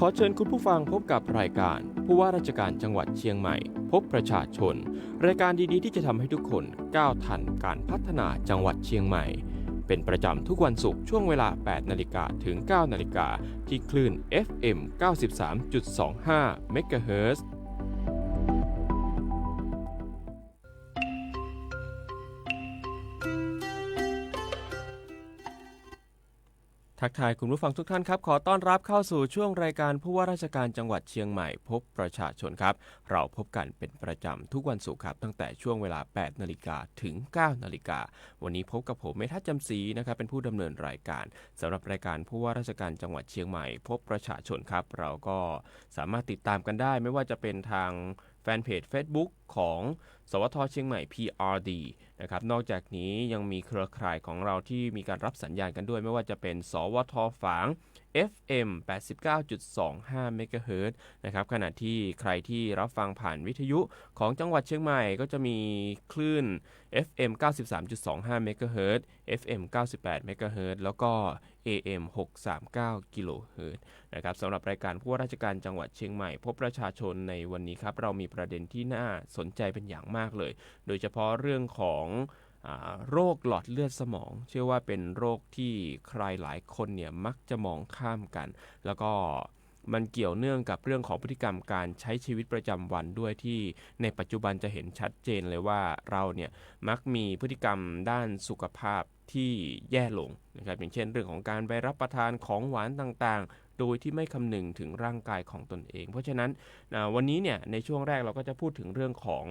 ขอเชิญคุณผู้ฟังพบกับรายการผู้ว่าราชการจังหวัดเชียงใหม่พบประชาชนรายการดีๆที่จะทำให้ทุกคนก้าวทันการพัฒนาจังหวัดเชียงใหม่เป็นประจำทุกวันศุกร์ช่วงเวลา 8 นาฬิกาถึง 9 นาฬิกาที่คลื่น FM 93.25 เมกะเฮิรตซ์ทักทายคุณผู้ฟังทุกท่านครับขอต้อนรับเข้าสู่ช่วงรายการผู้ว่าราชการจังหวัดเชียงใหม่พบประชาชนครับเราพบกันเป็นประจำทุกวันศุกร์ครับตั้งแต่ช่วงเวลา 8 นาฬิกาถึง 9 นาฬิกาวันนี้พบกับผมเมทัศน์จำศรีนะครับเป็นผู้ดำเนินรายการสำหรับรายการผู้ว่าราชการจังหวัดเชียงใหม่พบประชาชนครับเราก็สามารถติดตามกันได้ไม่ว่าจะเป็นทางแฟนเพจ Facebook ของสวท.เชียงใหม่ PRD นะครับนอกจากนี้ยังมีเครือข่ายของเราที่มีการรับสัญญาณกันด้วยไม่ว่าจะเป็นสวท.ฝาง FM 89.25 เมกะเฮิรตซ์นะครับขณะที่ใครที่รับฟังผ่านวิทยุของจังหวัดเชียงใหม่ก็จะมีคลื่น FM 93.25 เมกะเฮิรตซ์ FM 98 เมกะเฮิรตซ์แล้วก็ AM 639 กิโลเฮิรตซ์นะครับสำหรับรายการผู้ว่าราชการจังหวัดเชียงใหม่พบประชาชนในวันนี้ครับเรามีประเด็นที่น่าสนใจเป็นอย่างมากเลยโดยเฉพาะเรื่องของโรคหลอดเลือดสมองเชื่อว่าเป็นโรคที่ใครหลายคนเนี่ยมักจะมองข้ามกันแล้วก็มันเกี่ยวเนื่องกับเรื่องของพฤติกรรมการใช้ชีวิตประจำวันด้วยที่ในปัจจุบันจะเห็นชัดเจนเลยว่าเราเนี่ยมักมีพฤติกรรมด้านสุขภาพที่แย่ลงนะครับอย่างเช่นเรื่องของการไปรับประทานของหวานต่างๆโดยที่ไม่คำนึงถึงร่างกายของตนเองเพราะฉะนั้นวันนี้เนี่ยในช่วงแรกเราก็จะพูดถึงเรื่องของ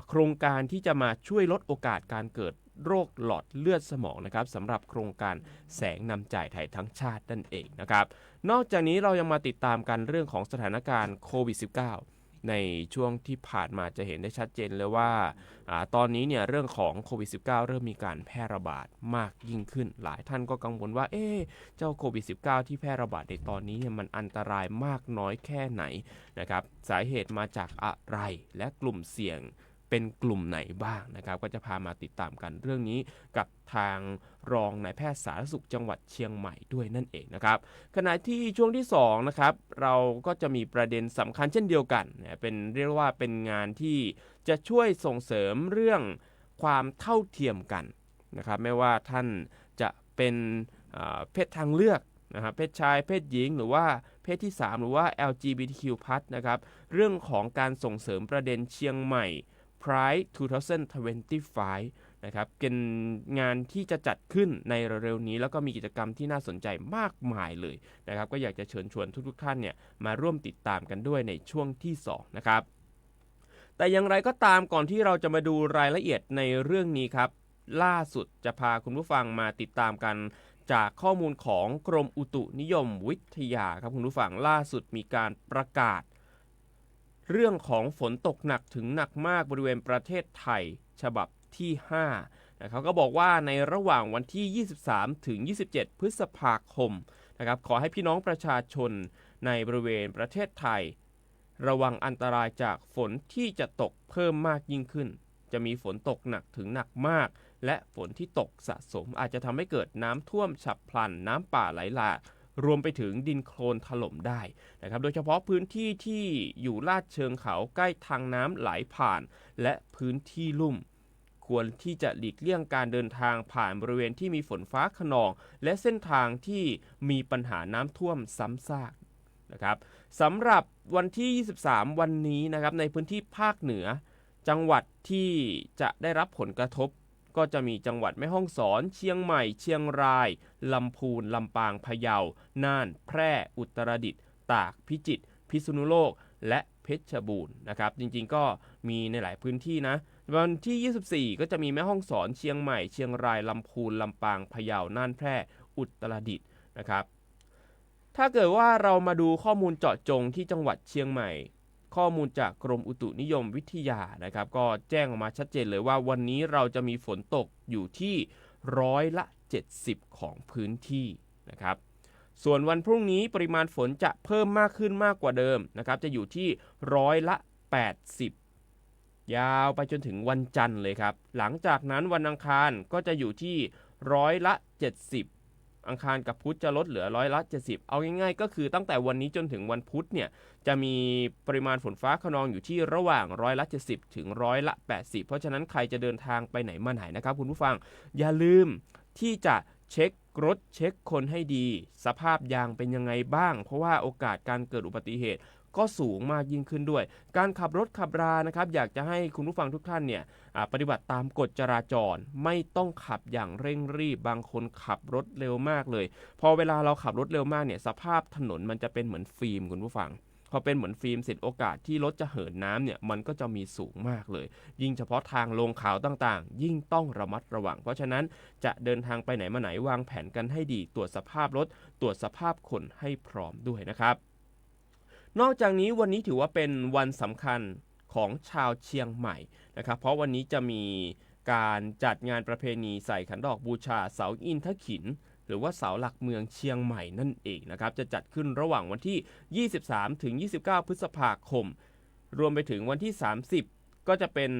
โครงการที่จะมาช่วยลดโอกาสการเกิดโรคหลอดเลือดสมองนะครับสำหรับโครงการแสงนำจ่ายไทยทั้งชาตินั่นเองนะครับนอกจากนี้เรายังมาติดตามกันเรื่องของสถานการณ์โควิด -19 ในช่วงที่ผ่านมาจะเห็นได้ชัดเจนเลยว่าตอนนี้เนี่ยเรื่องของโควิด -19 เริ่มมีการแพร่ระบาดมากยิ่งขึ้นหลายท่านก็กังวลว่าเจ้าโควิด -19 ที่แพร่ระบาดในตอนนี้เนี่ยมันอันตรายมากน้อยแค่ไหนนะครับสาเหตุมาจากอะไรและกลุ่มเสี่ยงเป็นกลุ่มไหนบ้างนะครับก็จะพามาติดตามกันเรื่องนี้กับทางรองนายแพทย์สาธารณสุขจังหวัดเชียงใหม่ด้วยนั่นเองนะครับขณะที่ช่วงที่2นะครับเราก็จะมีประเด็นสำคัญเช่นเดียวกันเป็นเรียกว่าเป็นงานที่จะช่วยส่งเสริมเรื่องความเท่าเทียมกันนะครับไม่ว่าท่านจะเป็นเพศทางเลือกนะครับเพศชายเพศหญิงหรือว่าเพศที่3หรือว่า LGBTQ+ นะครับเรื่องของการส่งเสริมประเด็นเชียงใหม่Pride 2025 นะครับเป็นงานที่จะจัดขึ้นในเร็วๆนี้แล้วก็มีกิจกรรมที่น่าสนใจมากมายเลยนะครับก็อยากจะเชิญชวนทุกท่านเนี่ยมาร่วมติดตามกันด้วยในช่วงที่2นะครับแต่อย่างไรก็ตามก่อนที่เราจะมาดูรายละเอียดในเรื่องนี้ครับล่าสุดจะพาคุณผู้ฟังมาติดตามกันจากข้อมูลของกรมอุตุนิยมวิทยาครับคุณผู้ฟังล่าสุดมีการประกาศเรื่องของฝนตกหนักถึงหนักมากบริเวณประเทศไทยฉบับที่5นะเขาก็บอกว่าในระหว่างวันที่23ถึง27พฤษภาคมนะครับขอให้พี่น้องประชาชนในบริเวณประเทศไทยระวังอันตรายจากฝนที่จะตกเพิ่มมากยิ่งขึ้นจะมีฝนตกหนักถึงหนักมากและฝนที่ตกสะสมอาจจะทำให้เกิดน้ำท่วมฉับพลันน้ำป่าไหลหลากรวมไปถึงดินโคลนถล่มได้นะครับโดยเฉพาะพื้นที่ที่อยู่ลาดเชิงเขาใกล้ทางน้ำไหลผ่านและพื้นที่ลุ่มควรที่จะหลีกเลี่ยงการเดินทางผ่านบริเวณที่มีฝนฟ้าคะนองและเส้นทางที่มีปัญหาน้ำท่วมซ้ำซากนะครับสำหรับวันที่23วันนี้นะครับในพื้นที่ภาคเหนือจังหวัดที่จะได้รับผลกระทบก็จะมีจังหวัดแม่ฮ่องสอนเชียงใหม่เชียงรายลำพูนลำปางพะเยาน่านแพร่อุตรดิตถ์ตากพิจิตรพิษณุโลกและเพชรบูรณ์นะครับจริงๆก็มีในหลายพื้นที่นะวันที่24ก็จะมีแม่ฮ่องสอนเชียงใหม่เชียงรายลำพูนลำปางพะเยาน่านแพร่อุตรดิตถ์นะครับถ้าเกิดว่าเรามาดูข้อมูลเจาะจงที่จังหวัดเชียงใหม่ข้อมูลจากกรมอุตุนิยมวิทยานะครับก็แจ้งออกมาชัดเจนเลยว่าวันนี้เราจะมีฝนตกอยู่ที่70%ของพื้นที่นะครับส่วนวันพรุ่งนี้ปริมาณฝนจะเพิ่มมากขึ้นมากกว่าเดิมนะครับจะอยู่ที่80%ยาวไปจนถึงวันจันทร์เลยครับหลังจากนั้นวันอังคารก็จะอยู่ที่70%เ อังคารกับพุธจะลดเหลือ70%เอาง่ายๆก็คือตั้งแต่วันนี้จนถึงวันพุธเนี่ยจะมีปริมาณฝนฟ้าคะนองอยู่ที่ระหว่าง70%ถึง80%เพราะฉะนั้นใครจะเดินทางไปไหนมาไหนนะครับคุณผู้ฟังอย่าลืมที่จะเช็ครถเช็คคนให้ดีสภาพยางเป็นยังไงบ้างเพราะว่าโอกาสการเกิดอุบัติเหตุก็สูงมากยิ่งขึ้นด้วยการขับรถขับรานะครับอยากจะให้คุณผู้ฟังทุกท่านเนี่ยปฏิบัติตามกฎจราจรไม่ต้องขับอย่างเร่งรีบบางคนขับรถเร็วมากเลยพอเวลาเราขับรถเร็วมากเนี่ยสภาพถนนมันจะเป็นเหมือนฟิล์มคุณผู้ฟังพอเป็นเหมือนฟิล์มเสร็จโอกาสที่รถจะเหินน้ำเนี่ยมันก็จะมีสูงมากเลยยิ่งเฉพาะทางลงเขาต่างๆยิ่งต้องระมัดระวังเพราะฉะนั้นจะเดินทางไปไหนมาไหนวางแผนกันให้ดีตรวจสภาพรถตรวจสภาพคนให้พร้อมด้วยนะครับนอกจากนี้วันนี้ถือว่าเป็นวันสำคัญของชาวเชียงใหม่นะครับเพราะวันนี้จะมีการจัดงานประเพณีใส่ขันดอกบูชาเสาอินทขิฬหรือว่าเสาหลักเมืองเชียงใหม่นั่นเองนะครับจะจัดขึ้นระหว่างวันที่23ถึง29พฤษภาคมรวมไปถึงวันที่30ก็จะเป็น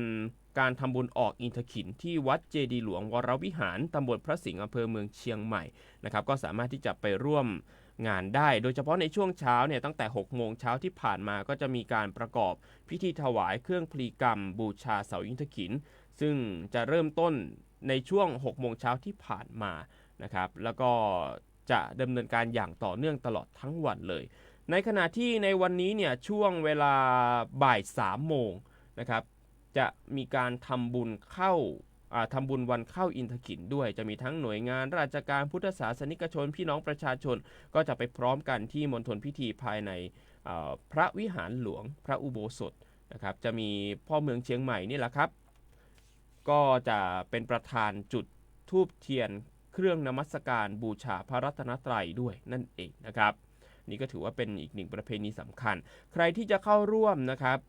การทำบุญออกอินทขิฬที่วัดเจดีย์หลวงวรวิหารตำบลพระสิงห์อำเภอเมืองเชียงใหม่นะครับก็สามารถที่จะไปร่วมงานได้โดยเฉพาะในช่วงเช้าเนี่ยตั้งแต่6โมงเช้าที่ผ่านมาก็จะมีการประกอบพิธีถวายเครื่องพลีกรรมบูชาเสาอินทขิฬซึ่งจะเริ่มต้นในช่วง6โมงเช้าที่ผ่านมานะครับแล้วก็จะดำเนินการอย่างต่อเนื่องตลอดทั้งวันเลยในขณะที่ในวันนี้เนี่ยช่วงเวลาบ่าย3โมงนะครับจะมีการทำบุญวันเข้าอินทขิฬด้วยจะมีทั้งหน่วยงานราชการพุทธศาสนิกชนพี่น้องประชาชนก็จะไปพร้อมกันที่มณฑลพิธีภายในพระวิหารหลวงพระอุโบสถนะครับจะมีพ่อเมืองเชียงใหม่นี่แหละครับก็จะเป็นประธานจุดธูปเทียนเครื่องนมัสการบูชาพระรัตนตรัยด้วยนั่นเองนะครับนี่ก็ถือว่าเป็นอีกหนึ่งประเพณีสำคัญใครที่จะเข้าร่วมนะครับ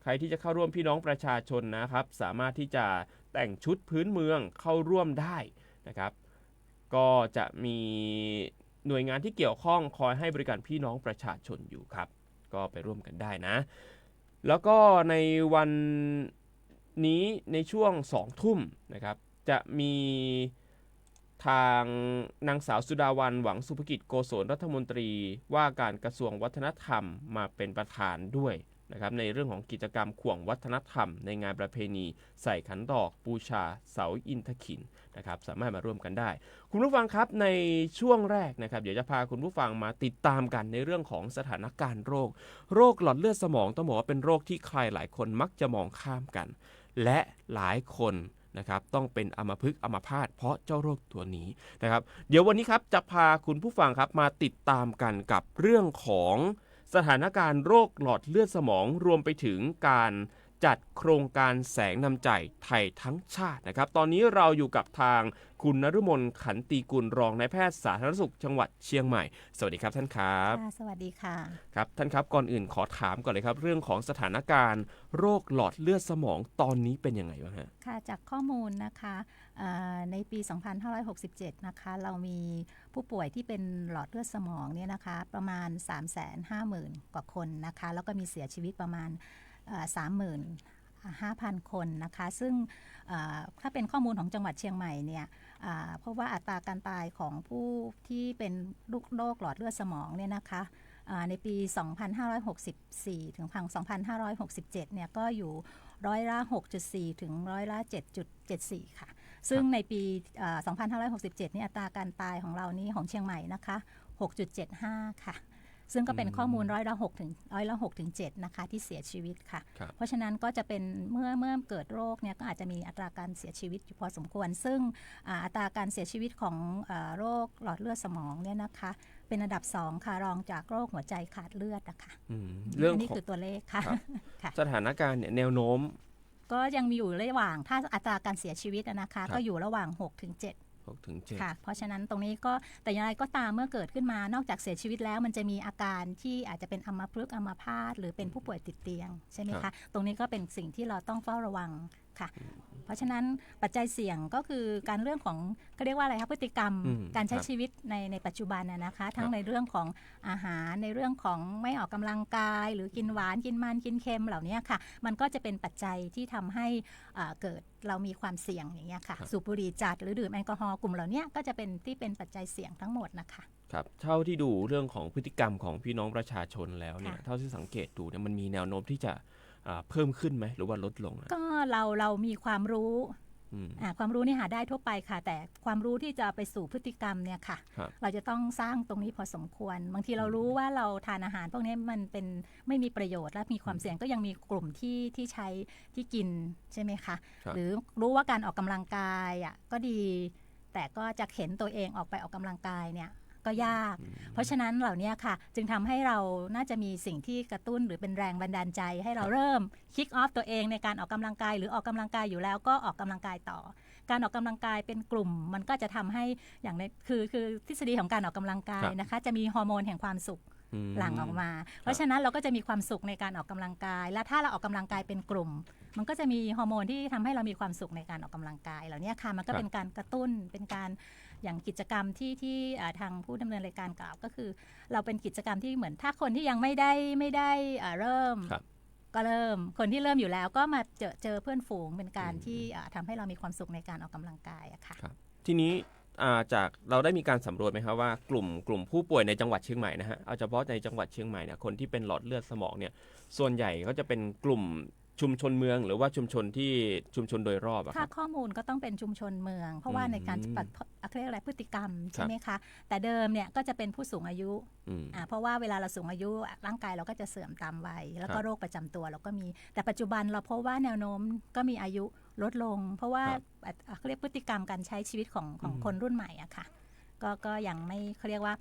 ใครที่จะเข้าร่วมพี่น้องประชาชนนะครับสามารถที่จะแต่งชุดพื้นเมืองเข้าร่วมได้นะครับก็จะมีหน่วยงานที่เกี่ยวข้องคอยให้บริการพี่น้องประชาชนอยู่ครับก็ไปร่วมกันได้นะแล้วก็ในวันนี้ในช่วง2 ทุ่มนะครับจะมีทางนางสาวสุดาวันหวังสุภกิจโกศลรัฐมนตรีว่าการกระทรวงวัฒนธรรมมาเป็นประธานด้วยนะครับในเรื่องของกิจกรรมข่วงวัฒนธรรมในงานประเพณีใส่ขันดอกบูชาเสาอินทขิฬนะครับสามารถมาร่วมกันได้คุณผู้ฟังครับในช่วงแรกนะครับเดี๋ยวจะพาคุณผู้ฟังมาติดตามกันในเรื่องของสถานการณ์โรคหลอดเลือดสมองต้องบอกว่าเป็นโรคที่ใครหลายคนมักจะมองข้ามกันและหลายคนนะครับต้องเป็นอัมพฤกษ์อัมพาตเพราะเจ้าโรคตัวนี้นะครับเดี๋ยววันนี้ครับจะพาคุณผู้ฟังครับมาติดตามกันกับเรื่องของสถานการณ์โรคหลอดเลือดสมองรวมไปถึงการจัดโครงการแสงนำใจไทยทั้งชาตินะครับตอนนี้เราอยู่กับทางคุณนฤมลขันตีกุลรองนายแพทย์สาธารณสุขจังหวัดเชียงใหม่สวัสดีครับท่านครับสวัสดีค่ะครับท่านครับก่อนอื่นขอถามก่อนเลยครับเรื่องของสถานการณ์โรคหลอดเลือดสมองตอนนี้เป็นยังไงบ้างฮะค่ะจากข้อมูลนะคะในปี 2567 นะคะเรามีผู้ป่วยที่เป็นหลอดเลือดสมองเนี่ยนะคะประมาณ 350,000 กว่าคนนะคะแล้วก็มีเสียชีวิตประมาณ35,000 คนนะคะซึ่งถ้าเป็นข้อมูลของจังหวัดเชียงใหม่เนี่ยเพราะว่าอัตราการตายของผู้ที่เป็นโรคหลอดเลือดสมองเนี่ยนะคะในปี 2564 ถึง 2567 เนี่ยก็อยู่ร้อยละ 6.4 ถึงร้อยละ 7.74 ค่ะซึ่งในปี 2567 เนี่ยอัตราการตายของเรานี้ของเชียงใหม่นะคะ 6.75 ค่ะซึ่งก็เป็นข้อมูลร้อยละ6 ถึง 7นะคะที่เสียชีวิตค่ะเพราะฉะนั้นก็จะเป็นเมื่อเกิดโรคเนี่ยก็อาจจะมีอัตราการเสียชีวิตอยู่พอสมควรซึ่งอัตราการเสียชีวิตของโรคหลอดเลือดสมองเนี่ยนะคะเป็นอันดับ2ค่ะรองจากโรคหัวใจขาดเลือดนะคะเรื่องนี้คือตัวเลขค่ะสถานการณ์เนี่ยแนวโน้มก็ยังมีอยู่ระหว่างถ้าอัตราการเสียชีวิตนะคะก็อยู่ระหว่าง6 ถึง 7ค่ะเพราะฉะนั้นตรงนี้ก็แต่อย่างไรก็ตามเมื่อเกิดขึ้นมานอกจากเสียชีวิตแล้วมันจะมีอาการที่อาจจะเป็นอัมพฤกษ์อัมพาตหรือเป็นผู้ป่วยติดเตียงใช่ไหมคะตรงนี้ก็เป็นสิ่งที่เราต้องเฝ้าระวัง ค่ะเพราะฉะนั้นปัจจัยเสี่ยงก็คือการเรื่องของเขาเรียกว่าอะไรคะพฤติกรรมการใช้ชีวิตในปัจจุบันนะคะทั้งในเรื่องของอาหารในเรื่องของไม่ออกกำลังกายหรือกินหวานกินมันกินเค็มเหล่านี้ค่ะมันก็จะเป็นปัจจัยที่ทำให้เกิดเรามีความเสี่ยงอย่างเงี้ยค่ะสูบบุหรี่จัดหรือดื่มแอลกอฮอล์กลุ่มเหล่านี้ก็จะเป็นที่เป็นปัจจัยเสี่ยงทั้งหมดนะคะครับเท่าที่ดูเรื่องของพฤติกรรมของพี่น้องประชาชนแล้วเนี่ยเท่าที่สังเกตดูเนี่ยมันมีแนวโน้มที่จะเพิ่มขึ้นไหมหรือว่าลดลงก็เรามีความรู้ความรู้นี่หาได้ทั่วไปค่ะแต่ความรู้ที่จะไปสู่พฤติกรรมเนี่ยค่ะเราจะต้องสร้างตรงนี้พอสมควรบางทีเรารู้ว่าเราทานอาหารพวกนี้มันเป็นไม่มีประโยชน์และมีความเสี่ยงก็ยังมีกลุ่มที่ใช้ที่กินใช่ไหมคะหรือรู้ว่าการออกกำลังกายก็ดีแต่ก็จะเข็นตัวเองออกไปออกกำลังกายเนี่ยก็ยากเพราะฉะนั้นเหล่านี้ค่ะจึงทำให้เราน่าจะมีสิ่งที่กระตุ้นหรือเป็นแรงบันดาลใจให้เราเริ่มคิกออฟตัวเองในการออกกำลังกายหรือออกกำลังกายอยู่แล้วก็ออกกำลังกายต่อการออกกำลังกายเป็นกลุ่มมันก็จะทำให้อย่างในคือทฤษฎีของการออกกำลังกายนะคะจะมีฮอร์โมนแห่งความสุขหลั่งออกมาเพราะฉะนั้นเราก็จะมีความสุขในการออกกำลังกายและถ้าเราออกกำลังกายเป็นกลุ่มมันก็จะมีฮอร์โมนที่ทำให้เรามีความสุขในการออกกำลังกายเหล่านี้ค่ะมันก็เป็นการกระตุ้นเป็นการอย่างกิจกรรมที่ทางผู้ดำเนินรายการกล่าวก็คือเราเป็นกิจกรรมที่เหมือนถ้าคนที่ยังไม่ได้เริ่มก็เริ่มคนที่เริ่มอยู่แล้วก็มาเจอเพื่อนฝูงเป็นการที่ทำให้เรามีความสุขในการออกกำลังกายค่ะทีนี้จากเราได้มีการสำรวจไหมครับว่ากลุ่มผู้ป่วยในจังหวัดเชียงใหม่นะฮะเอาเฉพาะในจังหวัดเชียงใหม่เนี่ยคนที่เป็นหลอดเลือดสมองเนี่ยส่วนใหญ่ก็จะเป็นกลุ่มชุมชนเมืองหรือว่าชุมชนโดยรอบถ้าข้อมูลก็ต้องเป็นชุมชนเมืองเพราะว่าในการเรียกอะไรพฤติกรรมใช่ไหมคะแต่เดิมเนี่ยก็จะเป็นผู้สูงอายุเพราะว่าเวลาเราสูงอายุร่างกายเราก็จะเสื่อมตามวัยแล้วก็โรคประจำตัวเราก็มีแต่ปัจจุบันเราพบว่าแนวโน้มก็มีอายุลดลงเพราะว่าเขาเรียกพฤติกรรมการใช้ชีวิตของคนรุ่นใหม่อะค่ะก็ยังไม่เขาเรียกว่า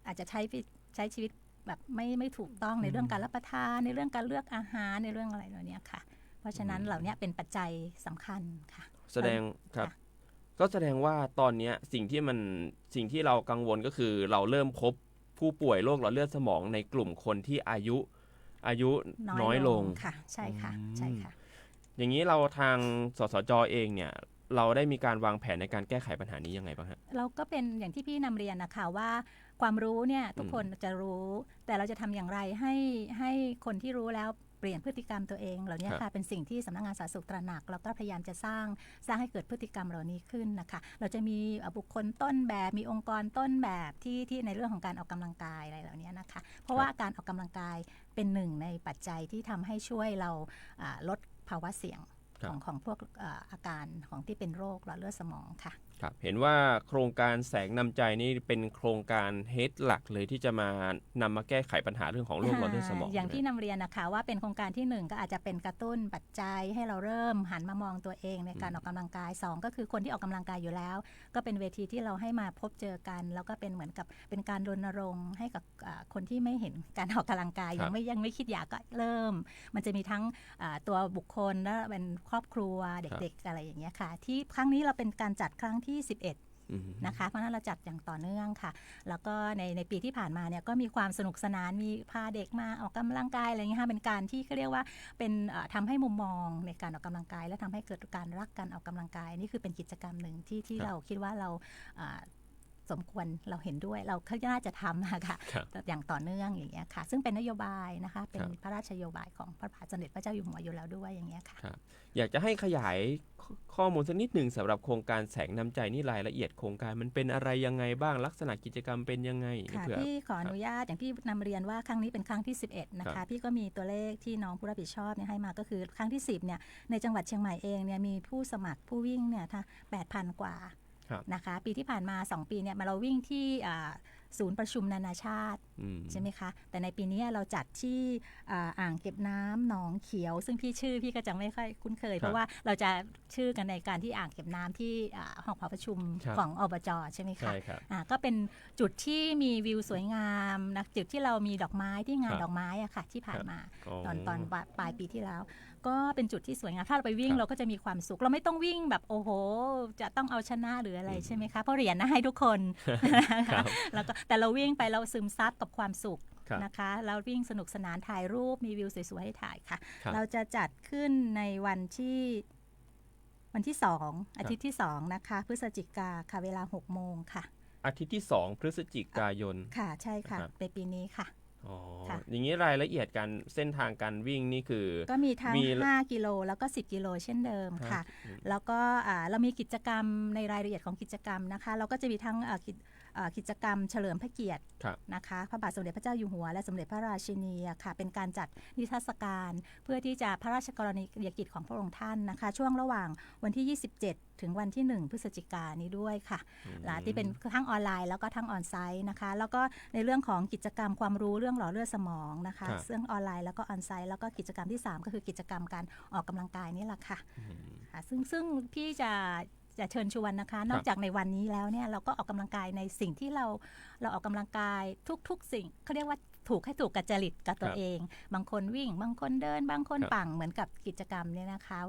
อาจจะใช้ชีวิตแบบไม่ถูกต้องในเรื่องการรับประทานในเรื่องการเลือกอาหารในเรื่องอะไรเหล่านี้ค่ะเพราะฉะนั้นเหล่านี้เป็นปัจจัยสำคัญค่ะแสดงครับก็แสดงว่าตอนนี้สิ่งที่เรากังวลก็คือเราเริ่มพบผู้ป่วยโรคหลอดเลือดสมองในกลุ่มคนที่อายุน้อยลงค่ะใช่ค่ะใช่ค่ะอย่างนี้เราทางสสจ.เองเนี่ยเราได้มีการวางแผนในการแก้ไขปัญหานี้ยังไงบ้างฮะเราก็เป็นอย่างที่พี่นำเรียนนะคะว่าความรู้เนี่ยทุกคนจะรู้แต่เราจะทำอย่างไรให้คนที่รู้แล้วเปลี่ยนพฤติกรรมตัวเองเหล่านี้ค่ะเป็นสิ่งที่สำนักงานสาธารณสุขตระหนักแล้วก็พยายามจะสร้างให้เกิดพฤติกรรมเหล่านี้ขึ้นนะคะเราจะมีบุคคลต้นแบบมีองค์กรต้นแบบที่ในเรื่องของการออกกำลังกายอะไรเหล่านี้นะคะเพราะว่าการออกกำลังกายเป็นหนึ่งในปัจจัยที่ทำให้ช่วยเราลดภาวะเสี่ยงของพวกอาการของที่เป็นโรคหลอดเลือดสมองค่ะครับเห็นว่าโครงการแสงนำใจนี่เป็นโครงการเฮดหลักเลยที่จะนำมาแก้ไขปัญหาเรื่องของโรคหลอดเลือดสมองอย่างที่นำเรียนนะคะว่าเป็นโครงการที่1ก็อาจจะเป็นกระตุ้นปัจจัยให้เราเริ่มหันมามองตัวเองในการออกกำลังกาย2ก็คือคนที่ออกกำลังกายอยู่แล้วก็เป็นเวทีที่เราให้มาพบเจอกันแล้วก็เป็นเหมือนกับเป็นการรณรงค์ให้กับคนที่ไม่เห็นการออกกำลังกายยังไม่คิดอยากก็เริ่มมันจะมีทั้งตัวบุคคลและเป็นครอบครัวเด็กๆอะไรอย่างเงี้ยค่ะที่ครั้งนี้เราเป็นการจัดครั้งที่11นะคะเพราะนั้นเราจัดอย่างต่อเนื่องค่ะแล้วก็ในปีที่ผ่านมาเนี่ยก็มีความสนุกสนานมีพาเด็กมาออกกำลังกายอะไรเงี้ยค่ะเป็นการที่เขาเรียกว่าเป็นทำให้มุมมองในการออกกำลังกายและทำให้เกิดการรักการออกกำลังกายนี่คือเป็นกิจกรรมหนึ่งที่เราคิดว่าเราสมควรเราเห็นด้วยเราก็น่าจะทำนะคะอย่างต่อเนื่องอย่างเงี้ยค่ะซึ่งเป็นนโยบายนะคะเป็นพระราชนโยบายของพระบาทสมเด็จพระเจ้าอยู่หัวอยู่แล้วด้วยอย่างเงี้ยค่ะอยากจะให้ขยายข้อมูลสักนิดหนึ่งสำหรับโครงการแสงนำใจนี่รายละเอียดโครงการมันเป็นอะไรยังไงบ้างลักษณะกิจกรรมเป็นยังไงค่ะพี่ขออนุญาตอย่างที่นำเรียนว่าครั้งนี้เป็นครั้งที่11นะคะพี่ก็มีตัวเลขที่น้องผู้รับผิดชอบเนี่ยให้มาก็คือครั้งที่10เนี่ยในจังหวัดเชียงใหม่เองเนี่ยมีผู้สมัครผู้วิ่งเนี่ยถ้า 8,000 กว่านะคะปีที่ผ่านมา2ปีเนี่ยเราวิ่งที่ศูนย์ประชุมนานาชาติใช่ไหมคะแต่ในปีนี้เราจัดที่อ่างเก็บน้ำหนองเขียวซึ่งพี่ก็จะไม่ค่อยคุ้นเคยเพราะว่าเราจะชื่อกันในการที่อ่างเก็บน้ำที่ห้องหอประชุมของอบจ.ใช่ไหมคะก็เป็นจุดที่มีวิวสวยงามนะจุดที่เรามีดอกไม้ที่งานดอกไม้อะค่ะที่ผ่านมาตอนปลายปีที่แล้วก็เป็นจุดที่สวยงามถ้าเราไปวิ่งเราก็จะมีความสุขเราไม่ต้องวิ่งแบบโอ้โหจะต้องเอาชนะหรืออะไรใช่ไหมคะเพราะเหรียญให้ทุกคนแล้วก็แต่เราวิ่งไปเราซึมซับกับความสุขนะคะเราวิ่งสนุกสนานถ่ายรูปมีวิวสวยๆให้ถ่ายค่ะเราจะจัดขึ้นในวันที่ วันที่2อาทิตย์ที่2นะคะพฤศจิกาค่ะเวลา6 โมงค่ะอาทิตย์ที่2พฤศจิกายนค่ะใช่ค่ะนะครับในปีนี้ค่ะอ๋อค่ะอย่างนี้รายละเอียดการเส้นทางการวิ่งนี่คือก็มีทั้งมี5 กิโลแล้วก็10 กิโลเช่นเดิมค่ะแล้วก็เรามีกิจกรรมในรายละเอียดของกิจกรรมนะคะเราก็จะมีทั้งกิจกรรมเฉลิมพระเกียรตินะคะพระบาทสมเด็จพระเจ้าอยู่หัวและสมเด็จพระราชินีค่ะเป็นการจัดนิทรรศการเพื่อที่จะพระราชกรณียกิจของพระองค์ท่านนะคะช่วงระหว่างวันที่27ถึงวันที่1พฤศจิกายนนี้ด้วยค่ะที่เป็นทั้งออนไลน์แล้วก็ทั้งออนไซต์นะคะแล้วก็ในเรื่องของกิจกรรมความรู้เรื่องหล่อเลือดสมองนะคะซึ่งออนไลน์แล้วก็ออนไซต์แล้วก็กิจกรรมที่3ก็คือกิจกรรมการออกกำลังกายนี่แหละค่ะซึ่งพี่จะเชิญชวนนะคะนอกจากในวันนี้แล้วเนี่ยเราก็ออกกำลังกายในสิ่งที่เราออกกำลังกายทุกสิ่งเขาเรียกว่าถูกกับจริตกับตัวเองบางคนวิ่งบางคนเดินบางคนปั่นเหมือนกับกิจกรรมเนี่ยนะคะ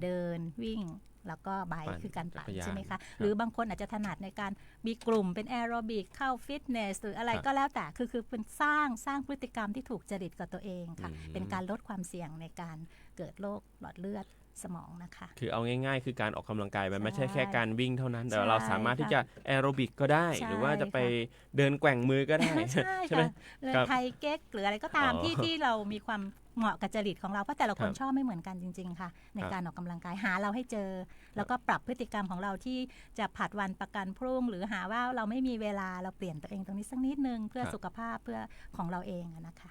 เดินวิ่งแล้วก็ไบค์คือการปั่นใช่ไหมคะหรือบางคนอาจจะถนัดในการมีกลุ่มเป็นแอโรบิกเข้าฟิตเนสหรืออะไรก็แล้วแต่คือเป็นสร้างพฤติกรรมที่ถูกจริตกับตัวเองค่ะเป็นการลดความเสี่ยงในการเกิดโรคหลอดเลือดสมองนะคะคือเอาง่ายๆคือการออกกำลังกายมันไม่ใช่แค่การวิ่งเท่านั้นแต่เราสามารถที่จะแอโรบิกก็ได้หรือว่าจะไปเดินแกว่งมือก็ได้ใช่ไหมเลยไทยเก๊กหรืออะไรก็ตามที่เรามีความเหมาะกับจริตของเราเพราะแต่ละคนชอบไม่เหมือนกันจริงๆค่ะในการออกกำลังกายหาเราให้เจอแล้วก็ปรับพฤติกรรมของเราที่จะผัดวันประกันพรุ่งหรือหาว่าเราไม่มีเวลาเราเปลี่ยนตัวเองตรงนี้สักนิดนึงเพื่อสุขภาพเพื่อของเราเองนะคะ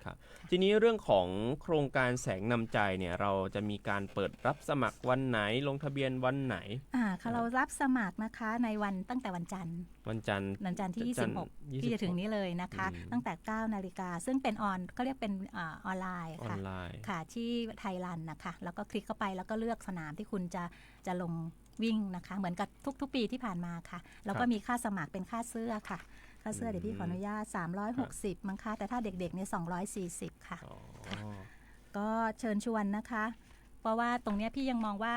ทีนี้เรื่องของโครงการแสงนำใจเนี่ยเราจะมีการเปิดรับสมัครวันไหนลงทะเบียนวันไหนค่ะเรารับสมัครนะคะในวันตั้งแต่วันจันทร์ที่26ที่จะถึงนี้เลยนะคะตั้งแต่ 9 นาฬิกาซึ่งเป็นเขาเรียกเป็นออนไลน์ค่ะที่ไทยรันนะคะแล้วก็คลิกเข้าไปแล้วก็เลือกสนามที่คุณจะลงวิ่งนะคะเหมือนกับทุกปีที่ผ่านมาค่ะแล้วก็มีค่าสมัครเป็นค่าเสื้อค่ะค่าเสื้อเดี๋ยวพี่ขออนุญาต360มั้งคะแต่ถ้าเด็กๆเนี่ย240ค่ะก็เชิญชวนนะคะเพราะว่าตรงนี้พี่ยังมองว่า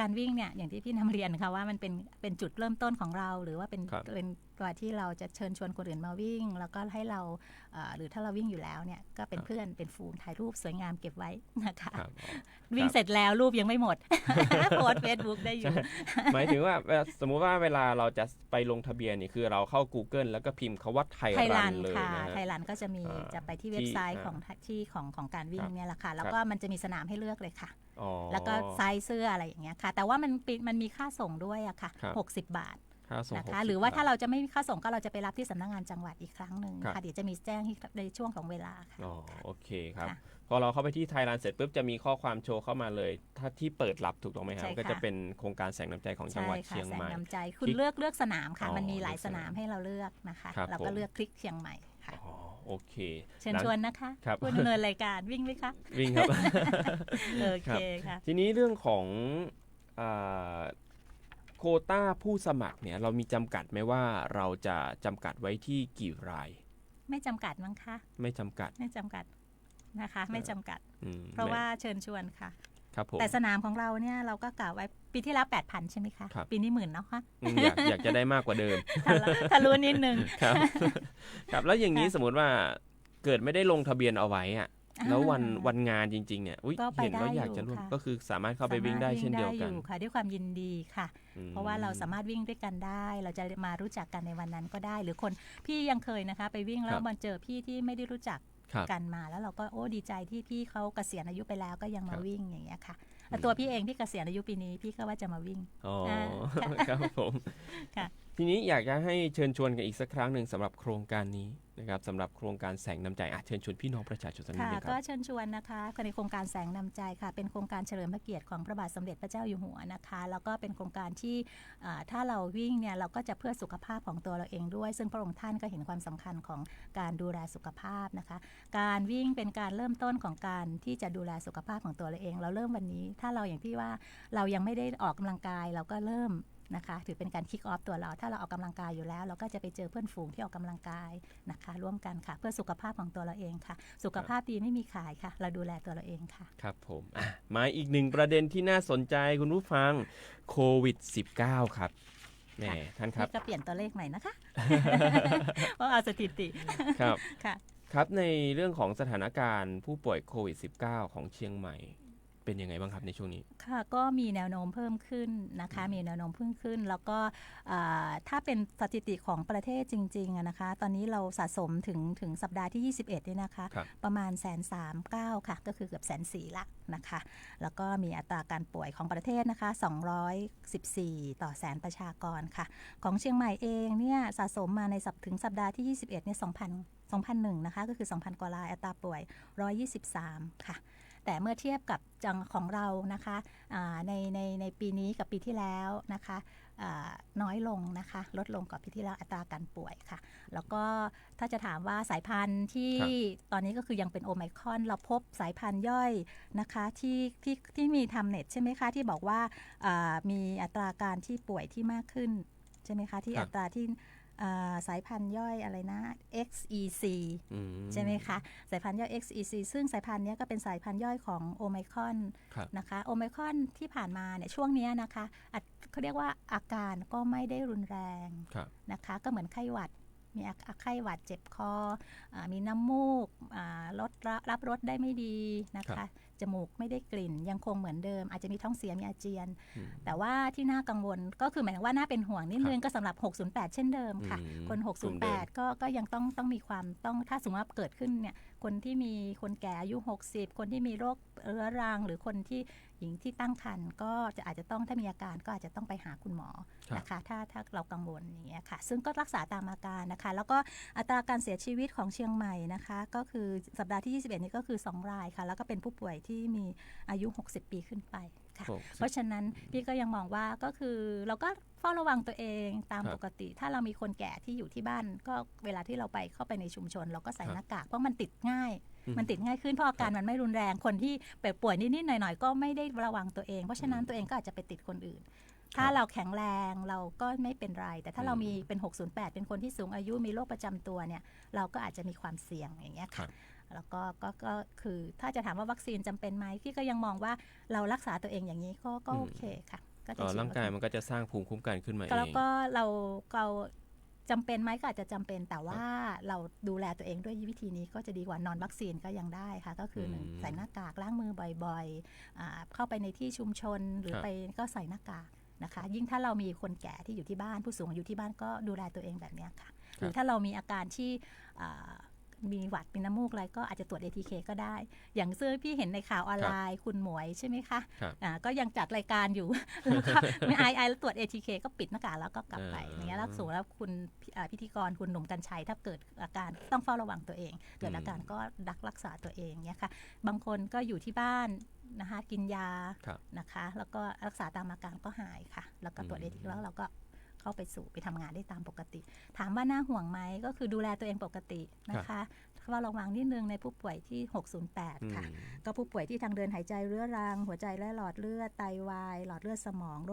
การวิ่งเนี่ยอย่างที่พี่นำเรียนค่ะว่ามันเป็นจุดเริ่มต้นของเราหรือว่าเป็นตัวที่เราจะเชิญชวนคนอื่นมาวิ่งแล้วก็ให้เราหรือถ้าเราวิ่งอยู่แล้วเนี่ยก็เป็นเพื่อนเป็นฝูงถ่ายรูปสวยงามเก็บไว้นะคะวิ่งเสร็จแล้วรูปยังไม่หมดโพสเฟซบุ๊กได้อยู่หมายถึงว่าสมมุติว่าเวลาเราจะไปลงทะเบียนนี่คือเราเข้า Google แล้วก็พิมพ์คำว่าไทยรันเลยนะไทยรันก็จะไปที่เว็บไซต์ของการวิ่งเนี่ยแหละค่ะแล้วก็มันจะมีสนามให้เลือกเลยค่ะแล้วก็ไซส์เสื้ออะไรอย่างเงี้ยค่ะแต่ว่ามันมีค่าส่งด้วยอะค่ะ60 บาทนะคะหรือว่าถ้าเราจะไม่มีค่าส่งก็เราจะไปรับที่สำนักงานจังหวัดอีกครั้งหนึ่งค่ะเดี๋ยวจะมีแจ้งในช่วงของเวลาค่ะโอเคครับพอเราเข้าไปที่ไทยรันเสร็จปุ๊บจะมีข้อความโชว์เข้ามาเลยถ้าที่เปิดรับถูกต้องไหมครับก็จะเป็นโครงการแสงน้ำใจของจังหวัดเชียงใหม่แสงน้ำใจคุณเลือกสนามค่ะมันมีหลายสนามให้เราเลือกนะคะเราก็เลือกคลิกเชียงใหม่ค่ะโอเคเชิญชวนนะคะผู้ดำเนินรายการวิ่งไหมคะวิ่งครับโอเคค่ะทีนี้เรื่องของโควต้าผู้สมัครเนี่ยเรามีจำกัดไหมว่าเราจะจำกัดไว้ที่กี่รายไม่จำกัดมั้งคะไม่จำกัดนะคะไม่จำกัดเพราะว่าเชิญชวนค่ะครับผมแต่สนามของเราเนี่ยเราก็กล่าวไว้ปีที่แล้ว 8,000 ใช่ไหมคะปีนี้10,000แล้วค่ะอยากจะได้มากกว่าเดิมทะลุนิดนึงครับแล้วอย่างนี้สมมติว่าเกิดไม่ได้ลงทะเบียนเอาไว้อะแล้ววันงานจริงๆเนี่ยเห็นว่าอยากจะร่วมก็คือสามารถเข้าไปวิ่งได้เช่นเดียวกันค่ะด้วยความยินดีค่ะเพราะว่าเราสามารถวิ่งด้วยกันได้เราจะมารู้จักกันในวันนั้นก็ได้หรือคนพี่ยังเคยนะคะไปวิ่งแล้วมาเจอพี่ที่ไม่ได้รู้จักกันมาแล้วเราก็ดีใจที่พี่เขาเกษียณอายุไปแล้วก็ยังมาวิ่งอย่างเงี้ยค่ะตัวพี่เองพี่เกษียณอายุปีนี้พี่ก็ว่าจะมาวิ่งครับผมทีนี้อยากจะให้เชิญชวนกันอีกสักครั้งหนึ่งสำหรับโครงการนี้นะครับสำหรับโครงการแสงน้ำใจเชิญชวนพี่น้องประชาชนสักนิดนึงครับก็เชิญชวนนะคะในโครงการแสงน้ำใจค่ะเป็นโครงการเฉลิมพระเกียรติของพระบาทสมเด็จพระเจ้าอยู่หัวนะคะแล้วก็เป็นโครงการที่ถ้าเราวิ่งเนี่ยเราก็จะเพื่อสุขภาพของตัวเราเองด้วยซึ่งพระองค์ท่านก็เห็นความสำคัญของการดูแลสุขภาพนะคะการวิ่งเป็นการเริ่มต้นของการที่จะดูแลสุขภาพของตัวเราเองเราเริ่มวันนี้ถ้าเราอย่างที่ว่าเรายังไม่ได้ออกกำลังกายเราก็เริ่มนะคะถือเป็นการคิกออฟตัวเราถ้าเราออกกำลังกายอยู่แล้วเราก็จะไปเจอเพื่อนฝูงที่ออกกำลังกายนะคะร่วมกันค่ะเพื่อสุขภาพของตัวเราเองค่ะสุขภาพดีไม่มีขายค่ะเราดูแลตัวเราเองค่ะครับผมมาอีกหนึ่งประเด็นที่น่าสนใจคุณผู้ฟังโควิด -19 ครับแหมท่านครับก็เปลี่ยนตัวเลขใหม่นะคะเพราะเอาสถิติครับค่ะครับในเรื่องของสถานการณ์ผู้ป่วยโควิด -19 ของเชียงใหม่ เป็นยังไงบ้างครับในช่วงนี้ค่ะก็มีแนวโน้มเพิ่มขึ้นนะคะมีแนวโน้มเพิ่มขึ้นแล้วก็ถ้าเป็นสถิติของประเทศจริงๆนะคะตอนนี้เราสะสมถึงสัปดาห์ที่21เนี่ยนะคะประมาณ139,000ค่ะก็คือเกือบ140,000ละนะคะแล้วก็มีอัตราการป่วยของประเทศนะคะ214ต่อแสนประชากรค่ะของเชียงใหม่เองเนี่ยสะสมมาในถึงสัปดาห์ที่21เนี่ย2,001นะคะก็คือ 2,000 กว่ารายอัตราป่วย123ค่ะแต่เมื่อเทียบกับจังของเรานะคะในปีนี้กับปีที่แล้วนะคะน้อยลงนะคะลดลงกว่าปีที่แล้วอัตราการป่วยค่ะแล้วก็ถ้าจะถามว่าสายพันธุ์ที่ตอนนี้ก็คือยังเป็นโอไมครอนเราพบสายพันธุ์ย่อยนะคะที่มีทำเน็ตใช่ไหมคะที่บอกว่ามีอัตราการที่ป่วยที่มากขึ้นใช่ไหมคะที่อัตราที่สายพันธุ์ย่อยอะไรนะ XEC ใช่ไหมคะสายพันธุ์ย่อย XEC ซึ่งสายพันธุ์นี้ก็เป็นสายพันธุ์ย่อยของโอไมครอนนะคะโอไมครอนที่ผ่านมาเนี่ยช่วงนี้นะคะเขาเรียกว่าอาการก็ไม่ได้รุนแรงนะคะก็เหมือนไข้หวัดมีไข้หวัดเจ็บคอมีน้ำมูกรับรสได้ไม่ดีนะคะจมูกไม่ได้กลิ่นยังคงเหมือนเดิมอาจจะมีท้องเสียมีอาเจียนแต่ว่าที่น่ากังวลก็คือหมายถึงว่าน่าเป็นห่วงนิดนึงก็สำหรับ608เช่นเดิมค่ะคน608ก็ยังต้องมีความต้องถ้าสมมติว่าเกิดขึ้นเนี่ยคนที่มีคนแก่อายุ60คนที่มีโรคเรื้อรังหรือคนที่หญิงที่ตั้งครรภ์ก็อาจจะต้องถ้ามีอาการก็อาจจะต้องไปหาคุณหมอนะคะถ้าเรากังวลอย่างเงี้ยค่ะซึ่งก็รักษาตามอาการนะคะแล้วก็อัตราการเสียชีวิตของเชียงใหม่นะคะก็คือสัปดาห์ที่21นี้ก็คือ2รายค่ะแล้วก็เป็นผู้ป่วยที่มีอายุ60ปีขึ้นไปค่ะเพราะฉะนั้นพี่ก็ยังมองว่าก็คือเราก็เฝ้าระวังตัวเองตามปกติถ้าเรามีคนแก่ที่อยู่ที่บ้านก็เวลาที่เราไปเข้าไปในชุมชนเราก็ใส่หน้ากากเพราะมันติดง่ายขึ้นเพราะอาการมันไม่รุนแรงคนที่ป่วยนิดๆหน่อยๆก็ไม่ได้ระวังตัวเองเพราะฉะนั้นตัวเองก็อาจจะไปติดคนอื่นถ้าเราแข็งแรงเราก็ไม่เป็นไรแต่ถ้าเรามีเป็น608เป็นคนที่สูงอายุมีโรคประจำตัวเนี่ยเราก็อาจจะมีความเสี่ยงอย่างเงี้ยค่ะแล้วก็คือถ้าจะถามว่าวัคซีนจำเป็นไหมพี่ก็ยังมองว่าเรารักษาตัวเองอย่างนี้ก็โอเคค่ะร่างกายมันก็จะสร้างภูมิคุ้มกันขึ้นมาเองแล้วก็เราจำเป็นไหมก็อาจจะจำเป็นแต่ว่าเราดูแลตัวเองด้วยวิธีนี้ก็จะดีกว่านอนวัคซีนก็ยังได้ค่ะก็คือใส่หน้ากากล้างมือบ่อยๆเข้าไปในที่ชุมชนหรือไปก็ใส่หน้ากากนะคะยิ่งถ้าเรามีคนแก่ที่อยู่ที่บ้านผู้สูงอายุที่บ้านก็ดูแลตัวเองแบบนี้ค่ะหรือถ้าเรามีอาการที่มีหวัดมีน้ำมูกอะไรก็อาจจะตรวจ ATK ก็ได้อย่างซึ่งพี่เห็นในข่าวออนไลน์คุณหมวยใช่ไหมคะก็ยังจัดรายการอยู่แล้วก็ไม่ไอแล้วตรวจ ATK ก็ปิดหน้ากากแล้วก็กลับไปอย่างเงี้ยแล้วสูงแล้วคุณพิธีกรคุณหนุ่มกรรชัยถ้าเกิดอาการต้องเฝ้าระวังตัวเองเกิดอาการก็รักษาตัวเองเนี่ยค่ะบางคนก็อยู่ที่บ้านนะคะกินยานะคะแล้วก็รักษาตามอาการก็หายค่ะแล้วก็ตรวจ ATK แล้วเราก็เข้าไปทำงานได้ตามปกติถามว่าน่าห่วงไหมก็คือดูแลตัวเองปกตินะคะว่าระวังนิดนึงในผู้ป่วยที่608ค่ะก็ผู้ป่วยที่ทางเดินหายใจเรื้อรังหัวใจและหลอดเลือดไตวายหลอดเลือดสมองโ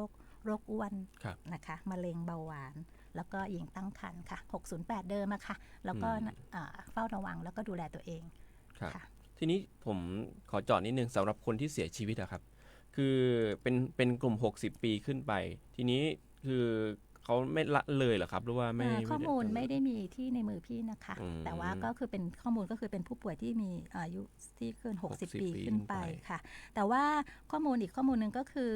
รคอ้วนนะคะมะเร็งเบาหวานแล้วก็หญิงตั้งครรภ์ค่ะ608เดิมอะค่ะแล้วก็เฝ้าระวังแล้วก็ดูแลตัวเองค่ะทีนี้ผมขอเจาะนิดนึงสำหรับคนที่เสียชีวิตอะครับคือเป็นกลุ่ม60ปีขึ้นไปทีนี้คือเขาไม่ละเลยเหรอครับหรือว่าไม่ข้อมูลไม่ได้มีที่ในมือพี่นะคะแต่ว่าก็คือเป็นข้อมูลก็คือเป็นผู้ป่วยที่มีอายุที่เกิน60ปีขึ้นไปค่ะแต่ว่าข้อมูลอีกข้อมูลนึงก็คือ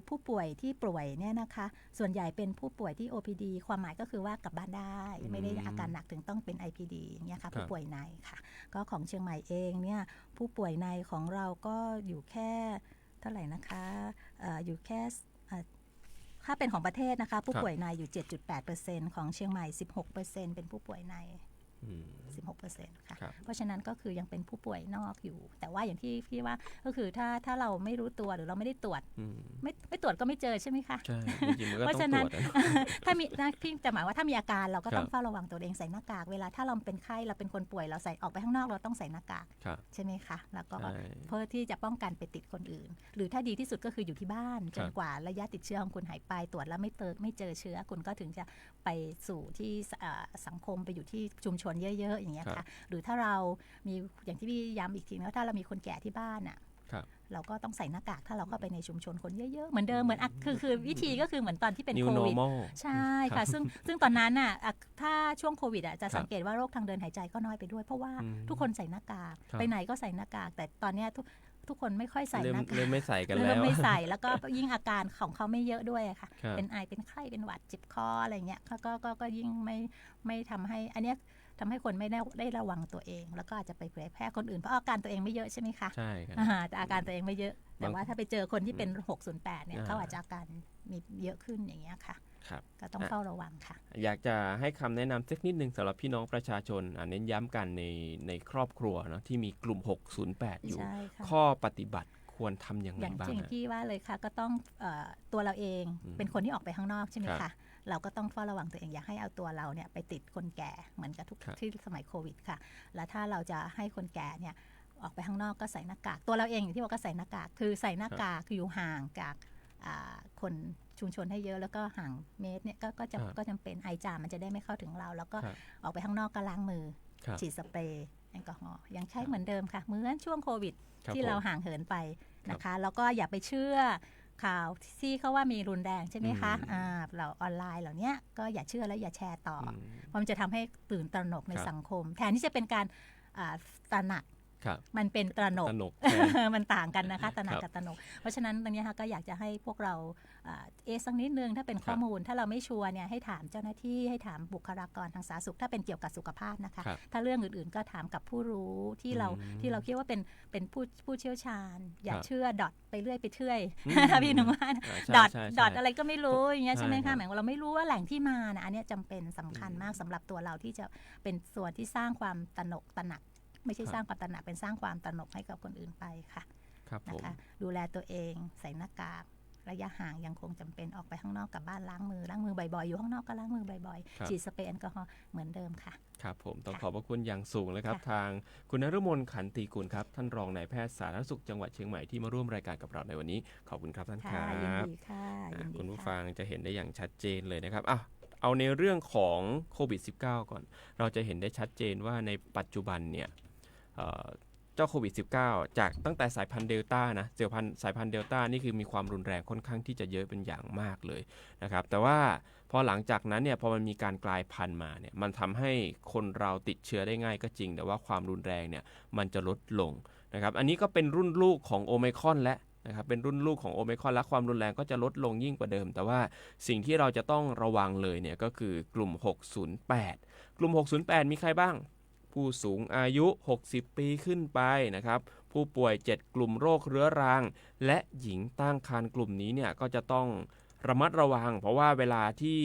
ผู้ป่วยที่ป่วยเนี่ยนะคะส่วนใหญ่เป็นผู้ป่วยที่ OPD ความหมายก็คือว่ากลับบ้านได้ไม่ได้อาการหนักถึงต้องเป็น IPD อย่างเงี้ยค่ะผู้ป่วยในค่ะก็ของเชียงใหม่เองเนี่ยผู้ป่วยในของเราก็อยู่แค่เท่าไหร่นะคะอยู่แค่ถ้าเป็นของประเทศนะคะผู้ป่วยในอยู่ 7.8% ของเชียงใหม่ 16% เป็นผู้ป่วยใน 16% ค่ะเพราะฉะนั้นก็คือยังเป็นผู้ป่วยนอกอยู่แต่ว่าอย่างที่พี่ว่าก็คือถ้าเราไม่รู้ตัวหรือเราไม่ได้ตรวจไม่ตรวจก็ไม่เจอใช่ไหมคะใช่เพราะฉะนั้นถ้ามีพี่จะหมายว่าถ้ามีอาการเราก็ต้องเฝ้าระวังตัวเองใส่หน้ากากเวลาถ้าเราเป็นไข้เราเป็นคนป่วยเราใส่ออกไปข้างนอกเราต้องใส่หน้ากากใช่ไหมคะแล้วก็เพื่อที่จะป้องกันไปติดคนอื่นหรือถ้าดีที่สุดก็คืออยู่ที่บ้านจนกว่าระยะติดเชื้อของคุณหายไปตรวจแล้วไม่เจอเชื้อคุณก็ถึงจะไปสู่ที่สังคมไปอยู่ที่ชุมชนเยอะๆอย่างเงี้ยค่ะหรือถ้าเรามีอย่างที่พี่ย้ำอีกทีว่าถ้าเรามีคนแก่ที่บ้านอ่ะเราก็ต้องใส่หน้ากากถ้าเราเข้าไปในชุมชนคนเยอะๆเหมือนเดิมเหมือนคือวิธีก็คือเหมือนตอนที่เป็นโควิดใช่ค่ะซึ่งตอนนั้นน่ะถ้าช่วงโควิดจะสังเกตว่าโรคทางเดินหายใจก็น้อยไปด้วยเพราะว่าทุกคนใส่หน้ากากไปไหนก็ใส่หน้ากากแต่ตอนนี้ ทุกคนไม่ค่อยใส่หน้ากาก เริ่มไม่ใส่กัน เริ่ แล้ ม ว ไม่ใส่แล้วก็ยิ่งอาการของเขาไม่เยอะด้วยอะค่ะ ครับ เป็นไอเป็นไข้เป็นหวัดเจ็บคออะไรเงี้ยก็ยิ่งไม่ทำให้อันเนี้ยทำให้คนไม่ได้ระวังตัวเอง แล้วก็อาจจะไปเผยแพร่คนอื่นเพราะอาการตัวเองไม่เยอะใช่ไหมคะ ใช่ครับ แต่อาการตัวเองไม่เยอะ แต่ว่าถ้าไปเจอคนที่เป็น 608 เนี่ย อ่า เขาอาจจะอาการมีเยอะขึ้นอย่างเงี้ยค่ะ ครับ ก็ต้องเฝ้าระวังค่ะ อยากจะให้คำแนะนำสักนิดนึงสำหรับพี่น้องประชาชนเน้นย้ำกันในครอบครัวเนาะที่มีกลุ่ม 608 อยู่ ใช่ค่ะ ข้อปฏิบัติควรทำอย่าง อ ไร ย่าง บ้าง จริง ฮะ ที่ว่าเลยค่ะก็ต้องตัวเราเองเป็นคนที่ออกไปข้างนอกใช่ไหม ครั คะ บ เราก็ต้องเฝ้าระวังตัวเองอย่าให้เอาตัวเราเนี่ยไปติดคนแก่เหมือนกับทุก ครับ ที่สมัยโควิดค่ะ แล้วถ้าเราจะให้คนแก่เนี่ยออกไปข้างนอกก็ใส่หน้ากากตัวเราเองอย่างที่บอกก็ใส่หน้ากากคือใส่หน้ากากคืออยู่ห่างจากคนชุมชนให้เยอะแล้วก็ห่างเมตรเนี่ยก็จำเป็นไอจามมันจะได้ไม่เข้าถึงเรา แล้วก็ ครับ ออกไปข้างนอกก็ล้างมือ ครับ ฉีดสเปรย์แอลกอฮอล์ยังใช้เหมือนเดิมค่ะเหมือนช่วงโควิด ครับ ที่เรา ผม ห่างเหินไปนะคะ แล้วก็อย่าไปเชื่อข่าวที่เขาว่ามีรุนแรงใช่ไหมคะเราออนไลน์เหล่านี้ก็อย่าเชื่อและอย่าแชร์ต่ออเพราะมันจะทำให้ตื่นตระหนกใน ครับ สังคม แทนที่จะเป็นการตระหนัก ครับ มันเป็นตระหนก สนุก มันต่างกันนะคะตระหนัก ครับ กับตระหนก เพราะฉะนั้นตรงนี้ค่ะก็อยากจะให้พวกเราสักนิดนึงถ้าเป็นข้อมูลถ้าเราไม่ชัวร์เนี่ยให้ถามเจ้าหน้าที่ให้ถามบุคลากรทางสาธารณสุขถ้าเป็นเกี่ยวกับสุขภาพนะคะ ครับ ถ้าเรื่องอื่นๆก็ถามกับผู้รู้ที่เราคิดว่าเป็นผู้เชี่ยวชาญ อย่า ครับ เชื่อดอทไปเรื่อยไปเทื่อย อืม พี่หนุ่มว่า ใช่ ดอท ใช่ ดอทอะไรก็ไม่รู้อย่างเงี้ย ใช่ ใช่ไหม ครั คะ บ หมายว่าเราไม่รู้ว่าแหล่งที่มานะอันเนี้ยจำเป็นสำคัญมากสำหรับตัวเราที่จะเป็นส่วนที่สร้างความตระหนกตระหนัก ไม่ใช่สร้างความตระหนักเป็นสร้างความตระหนกให้กับคนอื่นไปค่ะ ครับผ นะ ม คะดูแลตัวเองใส่หน้ากากระยะห่างยังคงจำเป็นออกไปข้างนอกกลับบ้านล้างมือบ่อยๆอยู่ข้างนอกก็ล้างมือบ่อย ครับ ๆฉีดสเปรย์แอลกอฮอล์เหมือนเดิมค่ะ ครับผมต้อง ค่ะ ขอบพระคุณอย่างสูงเลยครับ ค่ะ ทางคุณนฤมลขันติกุลครับท่านรองนายแพทย์สาธารณสุขจังหวัดเชียงใหม่ที่มาร่วมรายการกับเราในวันนี้ขอบคุณครับท่านค ค่ะ รับ ยินดีค่ะยินดี คุณผู้ ค่ะ ฟังจะเห็นได้อย่างชัดเจนเลยนะครับเอาในเรื่องของโควิด -19 ก่อน เราจะเห็นได้ชัดเจนว่าในปัจจุบันเนี่ยเจ้าโควิด -19 จากตั้งแต่สายพันธุ์เดลต้านะสายพันธุ์เดลต้านี่คือมีความรุนแรงค่อนข้างที่จะเยอะเป็นอย่างมากเลยนะครับแต่ว่าพอหลังจากนั้นเนี่ยพอมันมีการกลายพันธุ์มาเนี่ยมันทำให้คนเราติดเชื้อได้ง่ายก็จริง แต่ว่าความรุนแรงเนี่ยมันจะลดลงนะครับอันนี้ก็เป็นรุ่นลูกของโอไมครอนและนะครับเป็นรุ่นลูกของโอไมครอนและความรุนแรงก็จะลดลงยิ่งกว่าเดิม แต่ว่าสิ่งที่เราจะต้องระวังเลยเนี่ยก็คือกลุ่ม 608 กลุ่ม 608 มีใครบ้าง ผู้สูงอายุ 60 ปีขึ้นไปนะครับผู้ป่วย 7 กลุ่มโรคเรื้อรัง และหญิงตั้งครรภ์กลุ่มนี้เนี่ยก็จะต้องระมัดระวัง เพราะว่าเวลาที่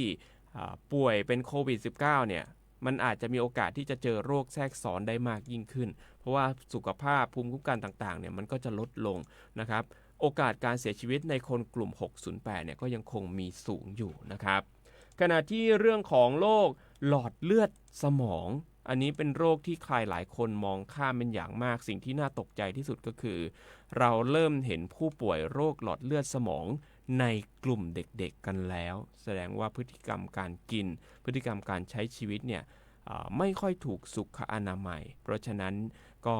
ป่วยเป็นโควิด -19 เนี่ยมันอาจจะมีโอกาสที่จะเจอโรคแทรกซ้อนได้มากยิ่งขึ้น เพราะว่าสุขภาพภูมิคุ้มกันต่างๆเนี่ยมันก็จะลดลงนะครับโอกาสการเสียชีวิตในคนกลุ่ม 608 เนี่ยก็ยังคงมีสูงอยู่นะครับขณะที่เรื่องของโรคหลอดเลือดสมอง อันนี้เป็นโรคที่ใครหลายคนมองข้ามเป็นอย่างมากสิ่งที่น่าตกใจที่สุดก็คือ เราเริ่มเห็นผู้ป่วยโรคหลอดเลือดสมองในกลุ่มเด็กๆกันแล้วแสดงว่าพฤติกรรมการกินพฤติกรรมการใช้ชีวิตเนี่ยไม่ค่อยถูกสุขอนามัยเพราะฉะนั้นก็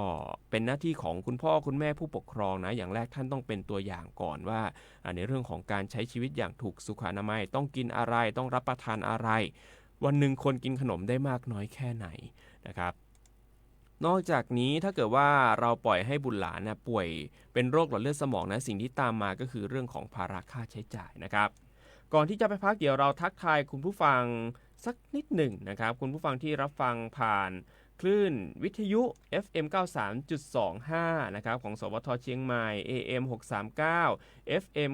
เป็นหน้าที่ของคุณพ่อคุณแม่ผู้ปกครองนะอย่างแรกท่านต้องเป็นตัวอย่างก่อนว่าในเรื่องของการใช้ชีวิตอย่างถูกสุขอนามัยต้องกินอะไรต้องรับประทานอะไรวันหนึ่งคนกินขนมได้มากน้อยแค่ไหนนะครับนอกจากนี้ถ้าเกิดว่าเราปล่อยให้บุตรหลานป่วยเป็นโรคหลอดเลือดสมองนะสิ่งที่ตามมาก็คือเรื่องของภาระค่าใช้จ่ายนะครับก่อนที่จะไปพักเดี๋ยวเราทักทายคุณผู้ฟังสักนิดหนึ่งนะครับคุณผู้ฟังที่รับฟังผ่านคลื่นวิทยุ FM 93.25 นะครับของสวทเชียงใหม่ AM 639 FM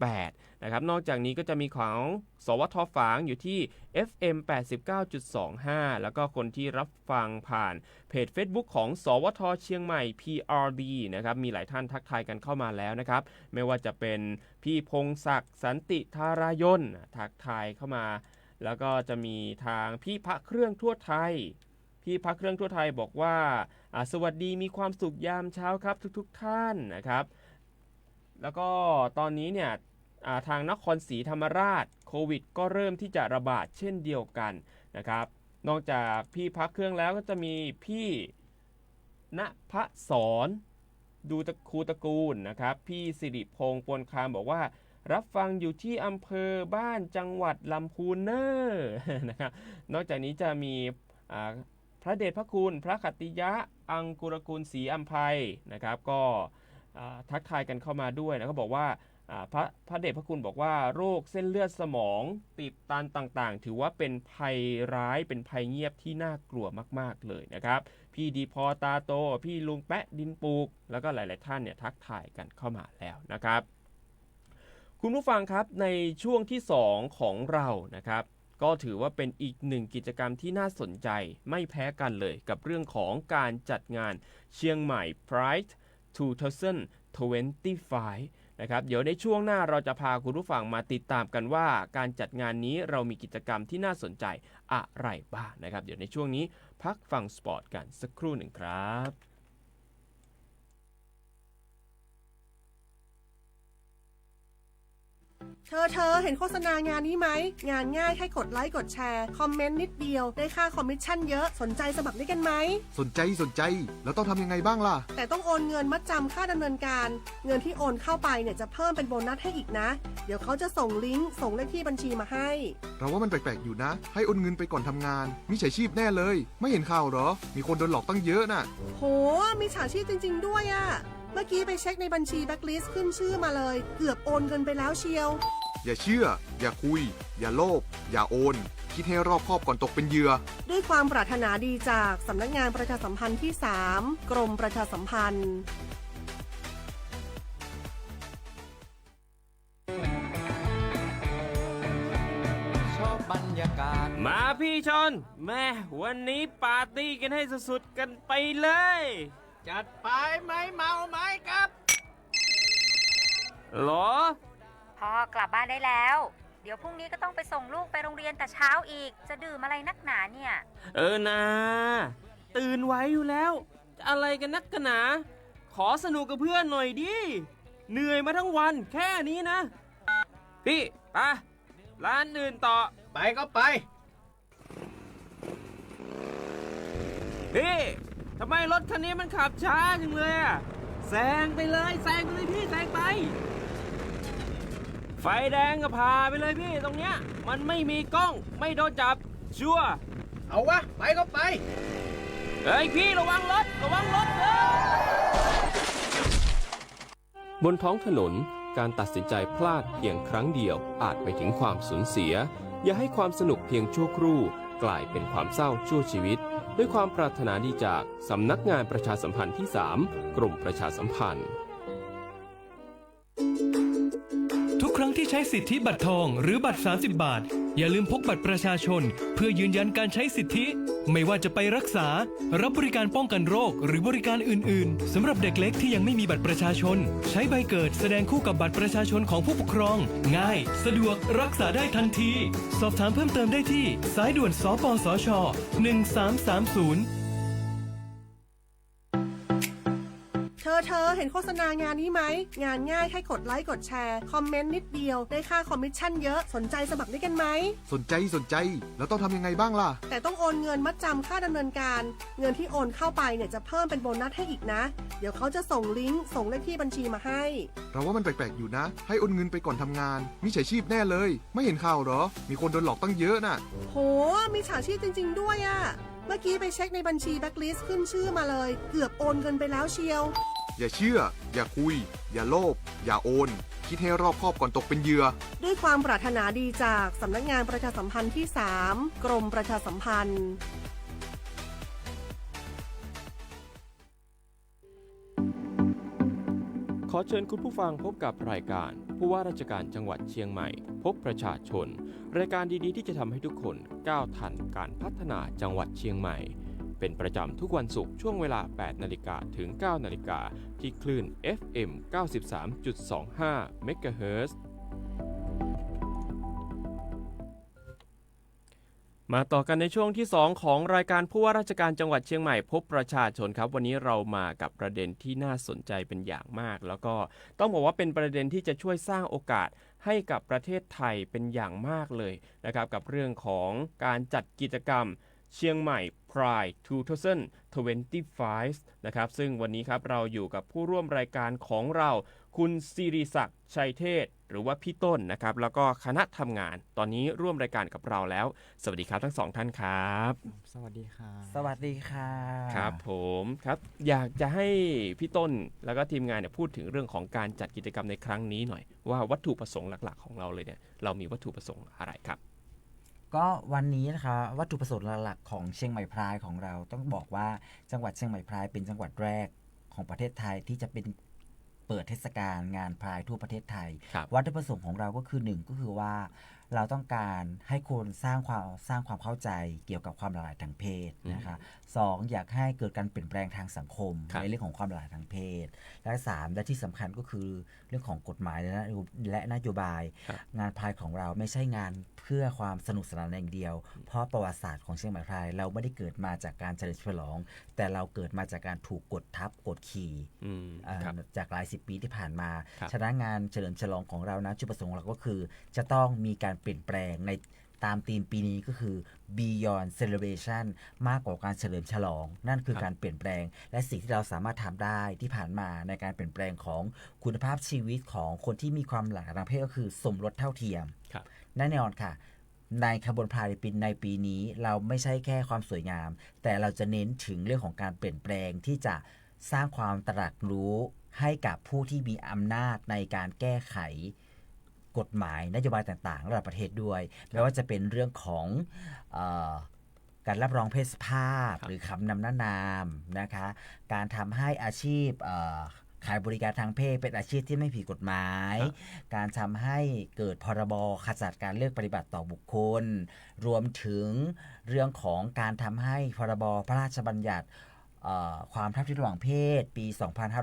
98 นะครับนอกจากนี้ก็จะมีของสวทฝางอยู่ที่ FM 89.25 แล้วก็คนที่รับฟังผ่านเพจ Facebook ของสวทเชียงใหม่ PRB นะครับมีหลายท่านทักทายกันเข้ามาแล้วนะครับไม่ว่าจะเป็นพี่พงศักดิ์สันติธารายนทักทายเข้ามาแล้วก็จะมีทางพี่พระเครื่องทั่วไทยพี่พักเครื่องทั่วไทยบอกว่าสวัสดีมีความสุขยามเช้าครับทุกท่านนะครับแล้วก็ตอนนี้เนี่ยทางนครศรีธรรมราชโควิดก็เริ่มที่จะระบาดเช่นเดียวกันนะครับนอกจากพี่พักเครื่องแล้วก็จะมีพี่ณภศรดูตะคูตระกูลนะครับพี่สิริพงษ์ปวนคามบอกว่ารับฟังอยู่ที่อำเภอบ้านจังหวัดลำพูนเนอร์นะครับนอกจากนี้จะมีพระเดชพระคุณพระขัตติยะอังกุรกุลศรีอัมภัยนะครับก็ ทักทายกันเข้ามาด้วยนะเขาบอกว่าพระเดชพระคุณบอกว่าโรคเส้นเลือดสมองตีบตันต่างๆถือว่าเป็นภัยร้ายเป็นภัยเงียบที่น่ากลัวมากๆเลยนะครับพี่ดีพอตาโตพี่ลุงแปะดินปลูกแล้วก็หลายๆท่านเนี่ยทักทายกันเข้ามาแล้วนะครับคุณผู้ฟังครับในช่วงที่2ของเรานะครับก็ถือว่าเป็นอีกหนึ่งกิจกรรมที่น่าสนใจไม่แพ้กันเลยกับเรื่องของการจัดงานเชียงใหม่ Pride 2025 นะครับเดี๋ยวในช่วงหน้าเราจะพาคุณผู้ฟังมาติดตามกันว่าการจัดงานนี้เรามีกิจกรรมที่น่าสนใจอะไรบ้างนะครับเดี๋ยวในช่วงนี้พักฟังสปอร์ตกันสักครู่หนึ่งครับ เธอเห็นโฆษณางานนี้ไหมงานง่ายแค่กดไลค์กดแชร์คอมเมนต์นิดเดียวได้ค่าคอมมิชชั่นเยอะสนใจสมัครด้วยกันไหมสนใจแล้วต้องทำยังไงบ้างล่ะแต่ต้องโอนเงินมัดจำค่าดำเนินการเงินที่โอนเข้าไปเนี่ยจะเพิ่มเป็นโบนัสให้อีกนะเดี๋ยวเขาจะส่งลิงก์ส่งเลขที่บัญชีมาให้เราว่ามันแปลกๆอยู่นะให้โอนเงินไปก่อนทำงานมิจฉาชีพแน่เลยไม่เห็นข่าวเหรอมีคนโดนหลอกตั้งเยอะน่ะโหมีฉาชีพจริงๆด้วยอะเมื่อกี้ไปเช็คในบัญชีแบ็คลิสต์ขึ้นชื่อมาเลยเกือบโอนเงินไปแล้วเชียวอย่าเชื่ออย่าคุยอย่าโลภอย่าโอนคิดให้รอบคอบก่อนตกเป็นเหยื่อด้วยความปรารถนาดีจากสำนักงานประชาสัมพันธ์ที่3กรมประชาสัมพันธ์ชอบบรรยากาศมาพี่ชนแม่วันนี้ปาร์ตี้กันให้สุดๆกันไปเลยจัดไปไหมเมาไหมครับหรอพ่อกลับบ้านได้แล้วเดี๋ยวพรุ่งนี้ก็ต้องไปส่งลูกไปโรงเรียนแต่เช้าอีกจะดื่มอะไรนักหนาเนี่ยนะตื่นไว้อยู่แล้วจะอะไรกันนักกันหนาขอสนุกกับเพื่อนหน่อยดิเหนื่อยมาทั้งวันแค่นี้นะพี่ไปร้านอื่นต่อไปก็ไปพี่ทำไมรถคันนี้มันขับช้าจังเลยอะแซงไปเลยพี่แซงไปไฟแดงก็พาไปเลยพี่ตรงเนี้ยมันไม่มีกล้องไม่โดนจับชัวเอาวะไปก็ไปเฮ้ยพี่ระวังรถบนท้องถนนการตัดสินใจพลาดเพียงครั้งเดียวอาจไปถึงความสูญเสียอย่าให้ความสนุกเพียงชั่วครู่กลายเป็นความเศร้าชั่วชีวิตด้วยความปรารถนาดีจากสำนักงานประชาสัมพันธ์ที่3กรมประชาสัมพันธ์ทุกครั้งที่ใช้สิทธิบัตรทองหรือบัตร30 บาทอย่าลืมพกบัตรประชาชนเพื่อยืนยันการใช้สิทธิไม่ว่าจะไปรักษารับบริการป้องกันโรคหรือบริการอื่นๆสำหรับเด็กเล็กที่ยังไม่มีบัตรประชาชนใช้ใบเกิดแสดงคู่กับบัตรประชาชนของผู้ปกครองง่ายสะดวกรักษาได้ทันทีสอบถามเพิ่มเติมได้ที่สายด่วนสปสช1330เธอเห็นโฆษณางานนี้ไหมงานง่ายแค่กดไลค์กดแชร์คอมเมนต์นิดเดียวได้ค่าคอมมิชชั่นเยอะสนใจสมัครด้วยกันไหมสนใจแล้วต้องทำยังไงบ้างล่ะแต่ต้องโอนเงินมัดจำค่าดำเนินการเงินที่โอนเข้าไปเนี่ยจะเพิ่มเป็นโบนัสให้อีกนะเดี๋ยวเขาจะส่งลิงก์ส่งเลขที่บัญชีมาให้เราว่ามันแปลกๆอยู่นะให้โอนเงินไปก่อนทำงานมิจฉาชีพแน่เลยไม่เห็นข่าวเหรอมีคนโดนหลอกตั้งเยอะน่ะโหมีฉาชีพจริงๆด้วยอะเมื่อกี้ไปเช็คในบัญชีแบ็คลิสต์ขึ้นชื่อมาเลยเกือบโอนเงินไปแล้วเชียวอย่าเชื่ออย่าคุยอย่าโลภอย่าโอนคิดให้รอบคอบก่อนตกเป็นเหยื่อด้วยความปรารถนาดีจากสำนักงานประชาสัมพันธ์ที่3กรมประชาสัมพันธ์ขอเชิญคุณผู้ฟังพบกับรายการผู้ว่าราชการจังหวัดเชียงใหม่พบประชาชนรายการดีๆที่จะทำให้ทุกคนก้าวทันการพัฒนาจังหวัดเชียงใหม่เป็นประจำทุกวันศุกร์ช่วงเวลา 8 นาฬิกาถึง 9 นาฬิกาที่คลื่น FM 93.25 เมกะเฮิรตซ์มาต่อกันในช่วงที่ 2 ของรายการผู้ว่าราชการจังหวัดเชียงใหม่พบประชาชนครับวันนี้เรามากับประเด็นที่น่าสนใจเป็นอย่างมากแล้วก็ต้องบอกว่าเป็นประเด็นที่จะช่วยสร้างโอกาสให้กับประเทศไทยเป็นอย่างมากเลยนะครับกับเรื่องของการจัดกิจกรรม เชียงใหม่ Pride 2025 นะครับซึ่งวันนี้ครับเราอยู่กับผู้ร่วมรายการของเราคุณศิริศักดิ์ชัยเทศหรือว่าพี่ต้นนะครับแล้วก็คณะทำงานตอนนี้ร่วมรายการกับเราแล้วสวัสดีครับทั้งสองท่านครับ สวัสดีค่ะ สวัสดีค่ะ ครับผมครับอยากจะให้พี่ต้นแล้วก็ทีมงานเนี่ยพูดถึงเรื่องของการจัดกิจกรรมในครั้งนี้หน่อยว่าวัตถุประสงค์หลักๆของเราเลยเนี่ยเรามีวัตถุประสงค์อะไรครับ ก็วันนี้นะคะวัตถุประสงค์หลักๆของเชียงใหม่พรายของเราต้องบอกว่าจังหวัดเชียงใหม่พรายเป็นจังหวัดแรกของประเทศไทยที่จะเป็นเปิดเทศกาลงานพรายทั่วประเทศไทย วัตถุประสงค์ของเราก็คือหนึ่งก็คือว่าเราต้องการให้คนสร้างความเข้าใจเกี่ยวกับความหลากหลายทางเพศนะคะสองอยากให้เกิดการเปลี่ยนแปลงทางสังคมในเรื่องของความหลากหลายทางเพศและสามและที่สำคัญก็คือเรื่องของกฎหมายและนโยบายงานพรายของเราไม่ใช่งานเพื่อความสนุกสนานอย่างเดียวเพราะประวัติศาสตร์ของเชียงใหม่พรายเราไม่ได้เกิดมาจากการเฉลิมฉลองแต่เราเกิดมาจากการถูกกดทับกดขี่จากหลายสิบปีที่ผ่านมาฉะนั้นงานเฉลิมฉลองของเรานะจุดประสงค์ของเราก็คือจะต้องมีการเปลี่ยนแปลงในตามธีมปีนี้ก็คือ Beyond Celebration มากกว่าการเฉลิมฉลองนั่นคือการเปลี่ยนแปลงและสิ่งที่เราสามารถทำได้ที่ผ่านมาในการเปลี่ยนแปลงของคุณภาพชีวิตของคนที่มีความหลากหลายทางเพศก็คือสมรสเท่าเทียมแน่นอนค่ะในขบวนพรายในปีนี้เราไม่ใช่แค่ความสวยงามแต่เราจะเน้นถึงเรื่องของการเปลี่ยนแปลงที่จะสร้างความตระหนักรู้ให้กับผู้ที่มีอำนาจในการแก้ไขกฎหมายนโยบายต่างๆระดับประเทศด้วยไม่ว่าจะเป็นเรื่องของการรับรองเพศสภาพหรือคำนำหน้านามนะคะการทำให้อาชีพขายบริการทางเพศเป็นอาชีพที่ไม่ผิดกฎหมายการทำให้เกิดพรบขจัดการเลือกปฏิบัติต่อบุคคลรวมถึงเรื่องของการทำให้พรบพระราชบัญญัติความเท่าเทียมระหว่างเพศปี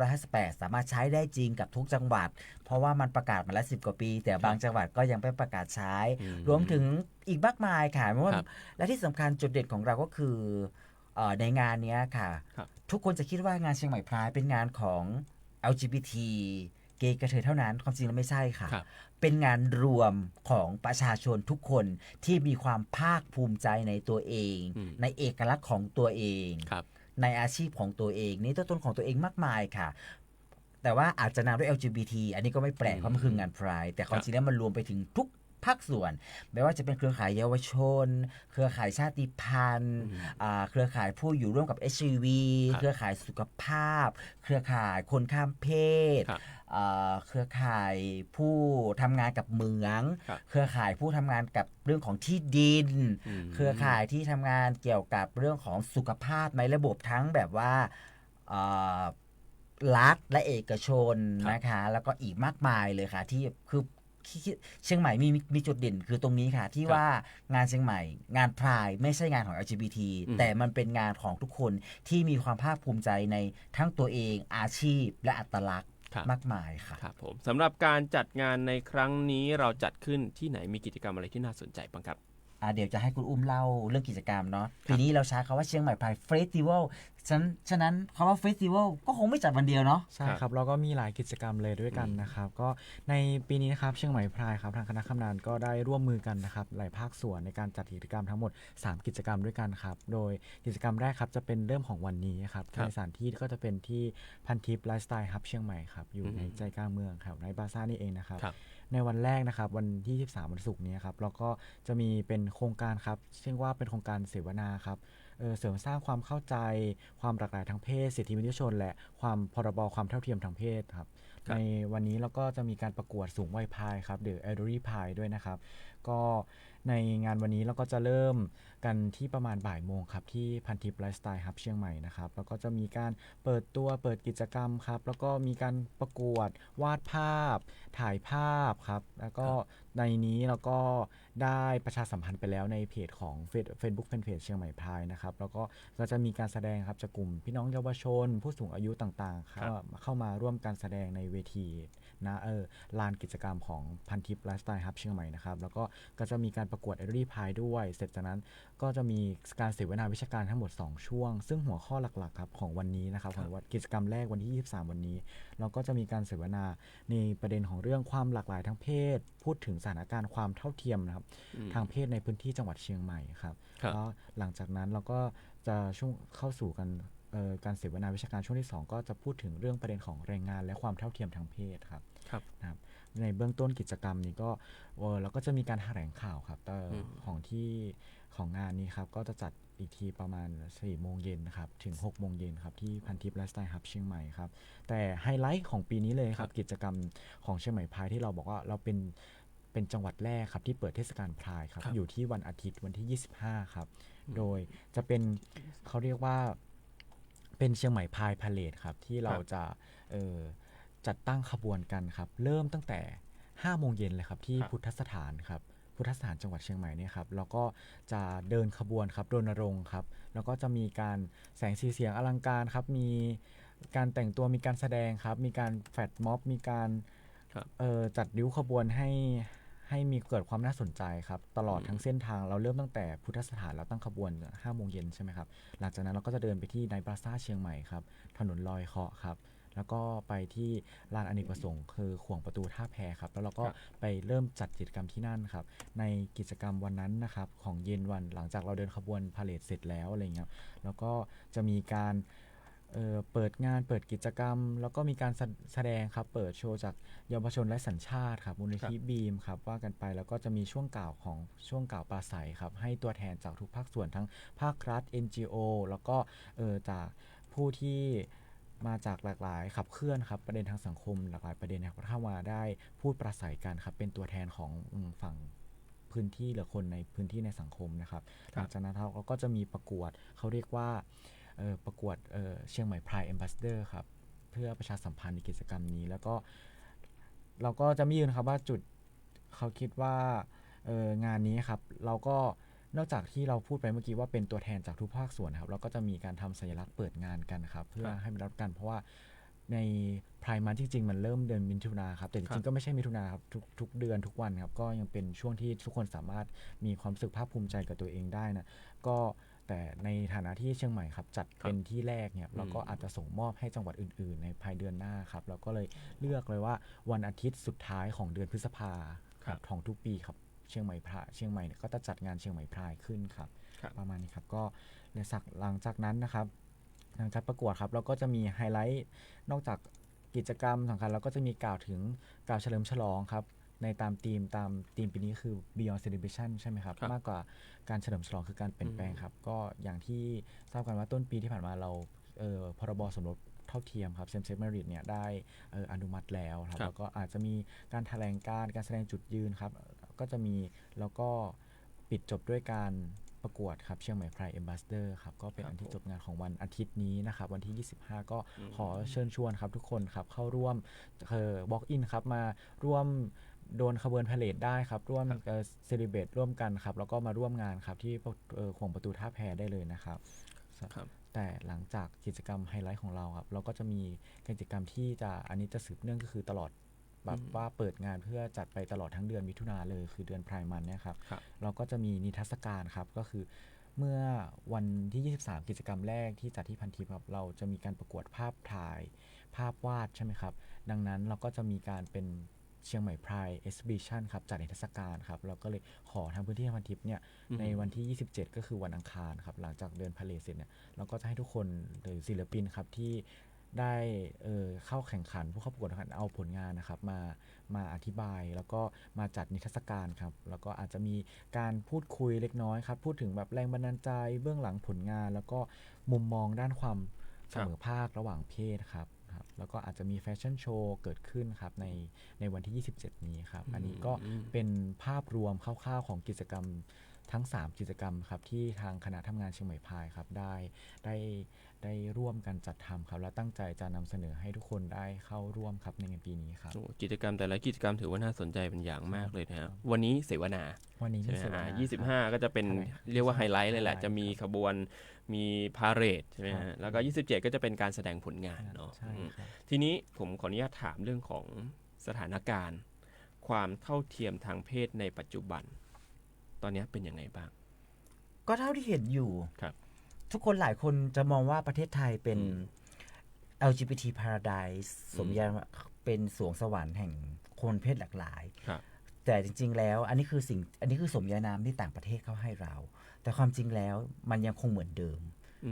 2558 สามารถใช้ได้จริงกับทุกจังหวัดเพราะว่ามันประกาศมาแล้ว10 กว่าปีแต่บางจังหวัดก็ยังไม่ประกาศใช้รวมถึงอีกมากมายค่ะและที่สำคัญจุดเด่นของเราก็คือในงานนี้ค่ะทุกคนจะคิดว่างานเชียงใหม่พรายเป็นงานของ LGBT เกย์กระเทยเท่านั้นความจริงแล้วไม่ใช่ค่ะเป็นงานรวมของประชาชนทุกคนที่มีความภาคภูมิใจในตัวเองในเอกลักษณ์ของตัวเองในอาชีพของตัวเองนี่ตัวตนของตัวเองมากมายค่ะแต่ว่าอาจจะนำด้วย LGBT อันนี้ก็ไม่แปลกเพราะมันคืองาน Pride แต่ความจริงแล้วมันรวมไปถึงทุกภาคส่วนไม่ว่าจะเป็นเครือข่ายเยาวชนเครือข่ายชาติพันธุ์เครือข่ายผู้อยู่ร่วมกับ HIV เครือข่ายสุขภาพเครือข่ายคนข้ามเพศเครือข่ายผู้ทำงานกับเหมืองเครือข่ายผู้ทำงานกับเรื่องของที่ดินเครือข่ายที่ทำงานเกี่ยวกับเรื่องของสุขภาพในระบบทั้งแบบว่ารัฐและเอกชนนะคะแล้วก็อีกมากมายเลยค่ะที่คือเชียงใหม่มีจุดเด่นคือตรงนี้ค่ะที่ว่างานเชียงใหม่งานพรายไม่ใช่งานของ LGBT แต่มันเป็นงานของทุกคนที่มีความภาคภูมิใจในทั้งตัวเองอาชีพและอัตลักษณ์มากมายค่ะครับผมสำหรับการจัดงานในครั้งนี้เราจัดขึ้นที่ไหนมีกิจกรรมอะไรที่น่าสนใจบ้างครับเดี๋ยวจะให้คุณอุ้มเล่าเรื่องกิจกรรมเนาะปีนี้เราใช้คำว่าเชียงใหม่พรายเฟสติวัลฉะนั้นคำว่าเฟสติวัลก็คงไม่จัดวันเดียวเนาะใช่ครับเราก็มีหลายกิจกรรมเลยด้วยกันนะครับก็ในปีนี้นะครับเชียงใหม่พรายครับทางคณะกรรมการก็ได้ร่วมมือกันนะครับหลายภาคส่วนในการจัดกิจกรรมทั้งหมด3กิจกรรมด้วยกันครับโดยกิจกรรมแรกครับจะเป็นเริ่มของวันนี้ครับในสถานที่ก็จะเป็นที่พันทิพย์ไลฟ์สไตล์ครับเชียงใหม่ครับอยู่ในใจกลางเมืองครับในบาซ่านี่เองนะครับในวันแรกนะครับวันที่23วันศุกร์นี้ครับเราก็จะมีเป็นโครงการครับเรียกว่าเป็นโครงการเสวนาครับเสริมสร้างความเข้าใจความหลากหลายทางเพศสิทธิมนุษยชนและความพรบความเท่าเทียมทางเพศครับในวันนี้เราก็จะมีการประกวดสูงวัยพายครับหรือ Elderly Pride ด้วยนะครับก็ในงานวันนี้เราก็จะเริ่มกันที่ประมาณบ่ายโมงครับที่พันทิพย์ไลฟ์สไตล์ครับเชียงใหม่นะครับแล้วก็จะมีการเปิดกิจกรรมครับแล้วก็มีการประกวดวาดภาพถ่ายภาพครับแล้วก็ในนี้เราก็ได้ประชาสัมพันธ์ไปแล้วในเพจของ Facebook Fanpage เชียงใหม่พายนะครับแล้วก็จะมีการแสดงครับจากกลุ่มพี่น้องเยาวชนผู้สูงอายุต่างๆเข้ามาร่วมการแสดงในเวทีนะลานกิจกรรมของพันทิพย์ไลฟ์สไตล์ครับเชียงใหม่นะครับแล้วก็ ก็จะมีการประกวด Elderly Pride ด้วยเสร็จจากนั้นก็จะมีการเสวนาวิชาการทั้งหมด2ช่วงซึ่งหัวข้อหลักๆครับของวันนี้นะครับของกิจกรรมแรกวันที่23วันนี้เราก็จะมีการเสวนาในประเด็นของเรื่องความหลากหลายทางเพศพูดถึงสถานการณ์ความเท่าเทียมนะครับทางเพศในพื้นที่จังหวัดเชียงใหม่ครับแล้วหลังจากนั้นเราก็จะช่วงเข้าสู่การเสวนาวิชาการช่วงที่2ก็จะพูดถึงเรื่องประเด็นของแรงงานและความเท่าเทียมทางเพศครับนะครับในเบื้องต้นกิจกรรมนี้ก็เราก็จะมีการแถลงข่าวครับของงานนี้ครับก็จะจัดอีกทีประมาณ 4 โมงเย็นครับถึง 6 โมงเย็นครับที่พันทิพย์ไลฟ์สไตล์ฮับเชียงใหม่ครับแต่ไฮไลท์ของปีนี้เลยครับกิจกรรมของเชียงใหม่พายที่เราบอกว่าเราเป็นจังหวัดแรกครับที่เปิดเทศกาลพายครับอยู่ที่วันอาทิตย์วันที่25ครับโดยจะเป็นเขาเรียกว่าเป็นเชียงใหม่พายพาเลทครับที่เราจะจัดตั้งขบวนกันครับเริ่มตั้งแต่5 โมงเย็นเลยครับที่พุทธสถานครับพุทธสถานจังหวัดเชียงใหม่เนี่ยครับแล้วก็จะเดินขบวนครับรณรงค์ครับแล้วก็จะมีการแสงสีเสียงอลังการครับมีการแต่งตัวมีการแสดงครับมีการแฟลชม็อบมีการจัดริ้วขบวนให้มีเกิดความน่าสนใจครับตลอดทั้งเส้นทางเราเริ่มตั้งแต่พุทธสถานเราตั้งขบวน5 โมงเย็นใช่ไหมครับหลังจากนั้นเราก็จะเดินไปที่ไนท์พลาซ่าเชียงใหม่ครับถนนลอยเคาะครับแล้วก็ไปที่ลานอเนกประสงค์คือขวงประตูท่าแพครับแล้วเราก็ไปเริ่มจัดกิจกรรมที่นั่นครับในกิจกรรมวันนั้นนะครับของเย็นวันหลังจากเราเดินขบวนพาเหรดเสร็จแล้วอะไรเงี้ยแล้วก็จะมีการเปิดงานเปิดกิจกรรมแล้วก็มีการแสดงครับเปิดโชว์จากเยาวชนและสัญชาติครับมูลนิธิบีมครับว่ากันไปแล้วก็จะมีช่วงกล่าวปราศัยครับให้ตัวแทนจากทุกภาคส่วนทั้งภาครัฐ NGO แล้วก็จากผู้ที่มาจากหลากหลายขับเคลื่อนครับประเด็นทางสังคมหลากหลายประเด็นนะครับเข้ามาได้พูดปราศัยกันครับเป็นตัวแทนของฝั่งพื้นที่หรือคนในพื้นที่ในสังคมนะครับหลังจากนั้นเราก็จะมีประกวดเขาเรียกว่าประกวดเชียงใหม่ Pride Ambassador ครับเพื่อประชาสัมพันธ์ในกิจกรรมนี้แล้วก็เราก็จะมีนะครับว่าจุดเขาคิดว่างานนี้ครับเราก็นอกจากที่เราพูดไปเมื่อกี้ว่าเป็นตัวแทนจากทุกภาคส่วนนะครับเราก็จะมีการทำสัญลักษณ์เปิดงานกันครับเพื่อให้มันรับกันเพราะว่าในพรายมันจริงๆมันเริ่มเดือนมิถุนาครับแต่จริงๆก็ไม่ใช่มิถุนาครับทุกเดือนทุกวันครับก็ยังเป็นช่วงที่ทุกคนสามารถมีความรู้สึกภาคภูมิใจกับตัวเองได้นะก็แต่ในฐานะที่เชียงใหม่ครับจัดเป็นที่แรกเนี่ยเราก็อาจจะส่งมอบให้จังหวัดอื่นๆในภายเดือนหน้าครับเราก็เลยเลือกเลยว่าวันอาทิตย์สุดท้ายของเดือนพฤษภาของทุกปีครับเชียงใหม่เนี่ยก็จะจัดงานเชียงใหม่พรายขึ้นครับประมาณนี้ครับก็หลังจากนั้นนะครับหลังจากประกวดครับเราก็จะมีไฮไลท์นอกจากกิจกรรมสำคัญเราก็จะมีกล่าวเฉลิมฉลองครับในตามธีมปีนี้คือ Beyond Celebration ใช่ไหมครับมากกว่าการเฉลิมฉลองคือการเปลี่ยนแปลงครับก็อย่างที่ทราบกันว่าต้นปีที่ผ่านมาเราพรบสมรสเท่าเทียมครับ Same Sex Marriage เนี่ยได้อนุมัติแล้วครับแล้วก็อาจจะมีการแถลงการแสดงจุดยืนครับก็จะมีแล้วก็ปิดจบด้วยการประกวดครับเชียงใหม่ Pride Ambassador ครับก็เป็นอันที่จบงานของวันอาทิตย์นี้นะครับวันที่25ก็ขอเชิญชวนครับทุกคนครับเข้าร่วมwalk in ครับมาร่วมโดนขบวนพาเหรดได้ครับร่วมเซเลบรตร่วมกันครับแล้วก็มาร่วมงานครับที่ขวงประตูท่าแพได้เลยนะครับแต่หลังจากกิจกรรมไฮไลท์ของเราครับเราก็จะมีกิจกรรมที่อันนี้จะสืบเนื่องก็คือตลอดแบบว่าเปิดงานเพื่อจัดไปตลอดทั้งเดือนมิถุนาเลยคือเดือนไพร์มันเนี่ยครับเราก็จะมีนิทรรศการครับก็คือเมื่อวันที่23กิจกรรมแรกที่จัดที่พันทิพย์ครับเราจะมีการประกวดภาพถ่ายภาพวาดใช่ไหมครับดังนั้นเราก็จะมีการเป็นเชียงใหม่ไพร์เอ็กซิบิชันครับจัดนิทรรศการครับเราก็เลยขอทางพื้นที่พันทิพย์เนี่ยในวันที่27ก็คือวันอังคารครับหลังจากเดินพาเหรดเสร็จเนี่ยเราก็จะให้ทุกคนหรือศิลปินครับที่ได้เข้าแข่งขันผู้เข้าประกวดเอาผลงานนะครับมาอธิบายแล้วก็มาจัดนิทรรศการครับแล้วก็อาจจะมีการพูดคุยเล็กน้อยครับพูดถึงแบบแรงบันดาลใจเบื้องหลังผลงานแล้วก็มุมมองด้านความเสมอภาคระหว่างเพศครับแล้วก็อาจจะมีแฟชั่นโชว์เกิดขึ้นครับในวันที่27นี้ครับอันนี้ก็เป็นภาพรวมคร่าวๆของกิจกรรมทั้ง3กิจกรรมครับที่ทางคณะทำงานเชียงใหม่พายครับได้ร่วมกันจัดทำครับและตั้งใจจะนำเสนอให้ทุกคนได้เข้าร่วมครับในงานปีนี้ครับกิจกรรมแต่ละกิจกรรมถือว่าน่าสนใจเป็นอย่างมากเลยนะครับวันนี้เสวนาใช่ไหม25ก็จะเป็นเรียกว่าไฮไลท์เลยแหละจะมีขบวนมีพาเหรดใช่ไหมฮะแล้วก็27ก็จะเป็นการแสดงผลงานเนาะทีนี้ผมขออนุญาตถามเรื่องของสถานการณ์ความเท่าเทียมทางเพศในปัจจุบัน ตอนนี้เป็นยังไงบ้าง ก็เท่าที่เห็นอยู่ ครับ ทุกคนหลายคนจะมองว่าประเทศไทยเป็น LGBT paradise สมญานามเป็นสวงสวรรค์แห่งคนเพศหลากหลาย ครับ แต่จริงๆแล้วอันนี้คือสมญานามที่ต่างประเทศเขาให้เรา แต่ความจริงแล้วมันยังคงเหมือนเดิม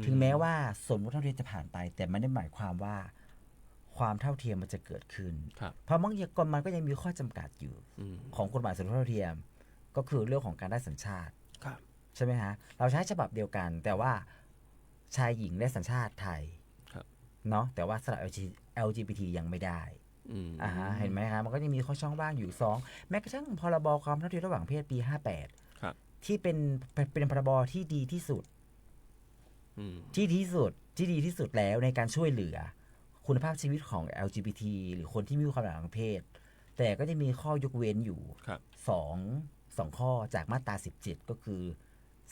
ถึงแม้ว่าสมรสเท่าเทียมจะผ่านไป แต่ไม่ได้หมายความว่าความเท่าเทียมมันจะเกิดขึ้น ครับ เพราะบางอย่างมันก็ยังมีข้อจำกัดอยู่ ของกฎหมายสมรสเท่าเทียม ก็คือเรื่องของการได้สัญชาติ ครับ ใช่ไหมฮะ เราใช้ฉบับเดียวกัน แต่ว่าชายหญิงได้สัญชาติไทย ครับ เนาะแต่ว่าสำหรับ LGBT ยังไม่ได้เห็นไหมครับมันก็ยังมีข้อช่องว่างอยู่2แม้กระทั่งพรบความเท่าเทียมระหว่างเพศปี 58 ครับ ที่เป็นพรบที่ดีที่สุด ที่ดีที่สุดแล้วในการช่วยเหลือคุณภาพชีวิตของ LGBT หรือคนที่มีความหลากหลายทางเพศ แต่ก็จะมีข้อยกเว้นอยู่ ครับ สองข้อจากมาตรา 17 ก็คือ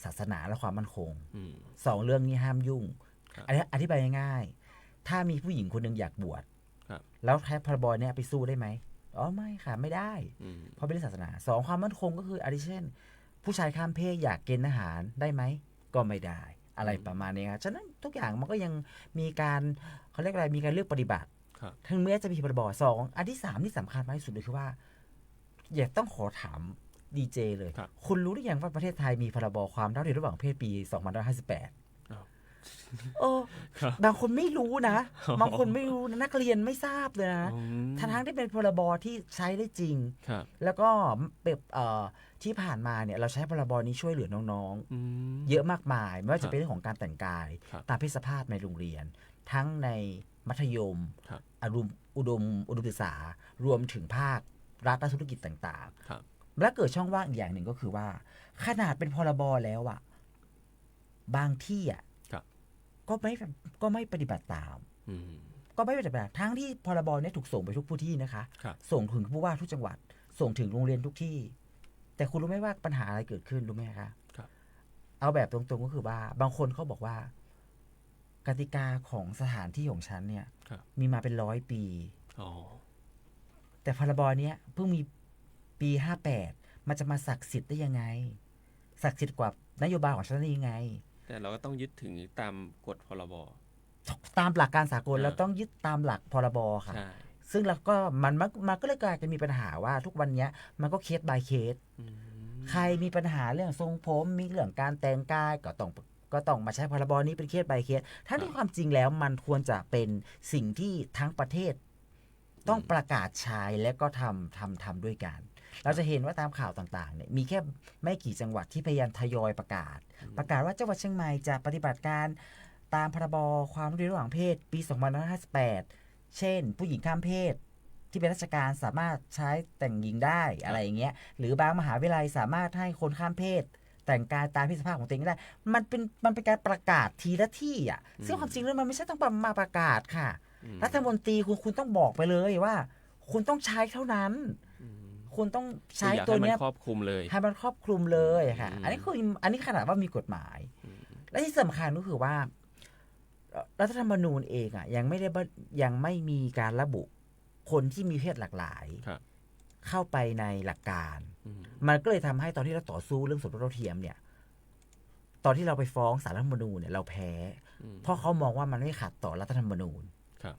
ศาสนาและความมั่นคง 2 เรื่องนี้ห้ามยุ่ง ครับ อันนี้อธิบายง่ายๆถ้ามีผู้หญิงคนหนึ่งอยากบวช ครับ แล้วแค่พรบเนี่ยไปสู้ได้ไหมอ๋อไม่ค่ะไม่ได้ เพราะเป็นเรื่องศาสนา 2 ความมั่นคงก็คืออาทิเช่น ผู้ชายข้ามเพศอยากเกณฑ์ทหารได้ไหมก็ไม่ได้ อะไรประมาณนี้ครับฉะนั้นทุกอย่างมันก็ยังมีการเขาเรียกอะไรมีการเลือกปฏิบัติ ครับ ถึงแม้จะมีพรบอันที่ 3 ที่สำคัญมากที่สุดเลยคือว่า อยากต้องขอถามดีเจเลย ครับ คุณรู้หรือยังว่าประเทศไทยมีพรบความเท่าเทียมระหว่างเพศปี 2558 อ้าว โอ้บางคนไม่รู้นะ บางคนไม่รู้นะนักเรียนไม่ทราบเลยนะทั้งที่เป็นพรบที่ใช้ได้จริง ครับ แล้วก็ที่ผ่านมาเนี่ยเราใช้พรบนี้ช่วยเหลือน้องๆ เยอะมากมาย ไม่ว่าจะเป็นเรื่องของการแต่งกาย ครับ ตามเพศสภาพในโรงเรียน ทั้งในมัธยม ครับ อุดมศึกษารวมถึงภาครัฐและธุรกิจต่าง ครับ ๆ และเกิดช่องว่างอีกอย่างหนึ่งก็คือว่า ขนาดเป็นพรบแล้วอะบางที่อะ ครับ ก็ไม่ปฏิบัติตาม อืม ก็ไม่ปฏิบัติทั้งที่พรบเนี่ยถูกส่งไปทุกพื้นที่นะคะ ครับ ส่งถึงผู้ว่าทุกจังหวัด ส่งถึงโรงเรียนทุกที่ แต่คุณรู้ไหมว่าปัญหาอะไรเกิดขึ้นรู้ไหมคะ ครับ เอาแบบตรงๆก็คือว่า บางคนเขาบอกว่า กติกาของสถานที่ของฉันเนี่ย ครับ มีมาเป็น100 ปี อ๋อ แต่พรบเนี้ยเพิ่งมีปี 58 มันจะมาศักดิ์สิทธิ์ได้ยังไง ศักดิ์สิทธิ์กว่านโยบายของฉันได้ยังไง แต่เราก็ต้องยึดถึงตามกฎพรบ ตามหลักการสากล อ่า เราต้องยึดตามหลักพรบค่ะ ใช่ ซึ่งเราก็มันก็เลยกลายเป็นมีปัญหาว่าทุกวันเนี้ยมันก็เคส by เคส ใครมีปัญหาเรื่องทรงผมมีเรื่องการแต่งกายก็ต้องมาใช้พรบนี้เป็นเคส by เคสทั้งที่ความจริงแล้วมันควรจะเป็นสิ่งที่ทั้งประเทศ ต้องประกาศใช้และก็ทำด้วยกัน เราจะเห็นว่าตามข่าวต่างๆเนี่ยมีแค่ไม่กี่จังหวัดที่พยายามทยอยประกาศว่าจังหวัดเชียงใหม่จะปฏิบัติการตามพรบความเท่าเทียมระหว่างเพศปี 2558 เช่น ผู้หญิงข้ามเพศที่เป็นราชการสามารถใช้แต่งหญิงได้อะไรอย่างเงี้ยหรือบางมหาวิทยาลัยสามารถให้คนข้ามเพศ แต่งกายตามเพศสภาพของตัวเองได้มันเป็นการประกาศทีละที่อ่ะซึ่งความจริงแล้วมันไม่ใช่ต้องมาประกาศค่ะรัฐมนตรีคุณต้องบอกไปเลยว่า คุณต้องใช้เท่านั้น คุณต้องใช้ คืออยาก ตัว ให้มัน เนี้ย ครอบคลุมเลย ให้มันครอบคลุมเลยค่ะ อันนี้ขนาดว่ามีกฎหมาย และที่สำคัญก็คือว่ารัฐธรรมนูญเองอ่ะยังไม่มีการระบุคนที่มีเพศหลากหลาย ครับ เข้าไปในหลักการ มันก็เลยทำให้ตอนที่เราต่อสู้เรื่องสมรสเท่าเทียมเนี่ย ตอนที่เราไปฟ้องศาลรัฐธรรมนูญเนี่ยเราแพ้ เพราะเขามองว่ามันไม่ขัดต่อรัฐธรรมนูญ ครับ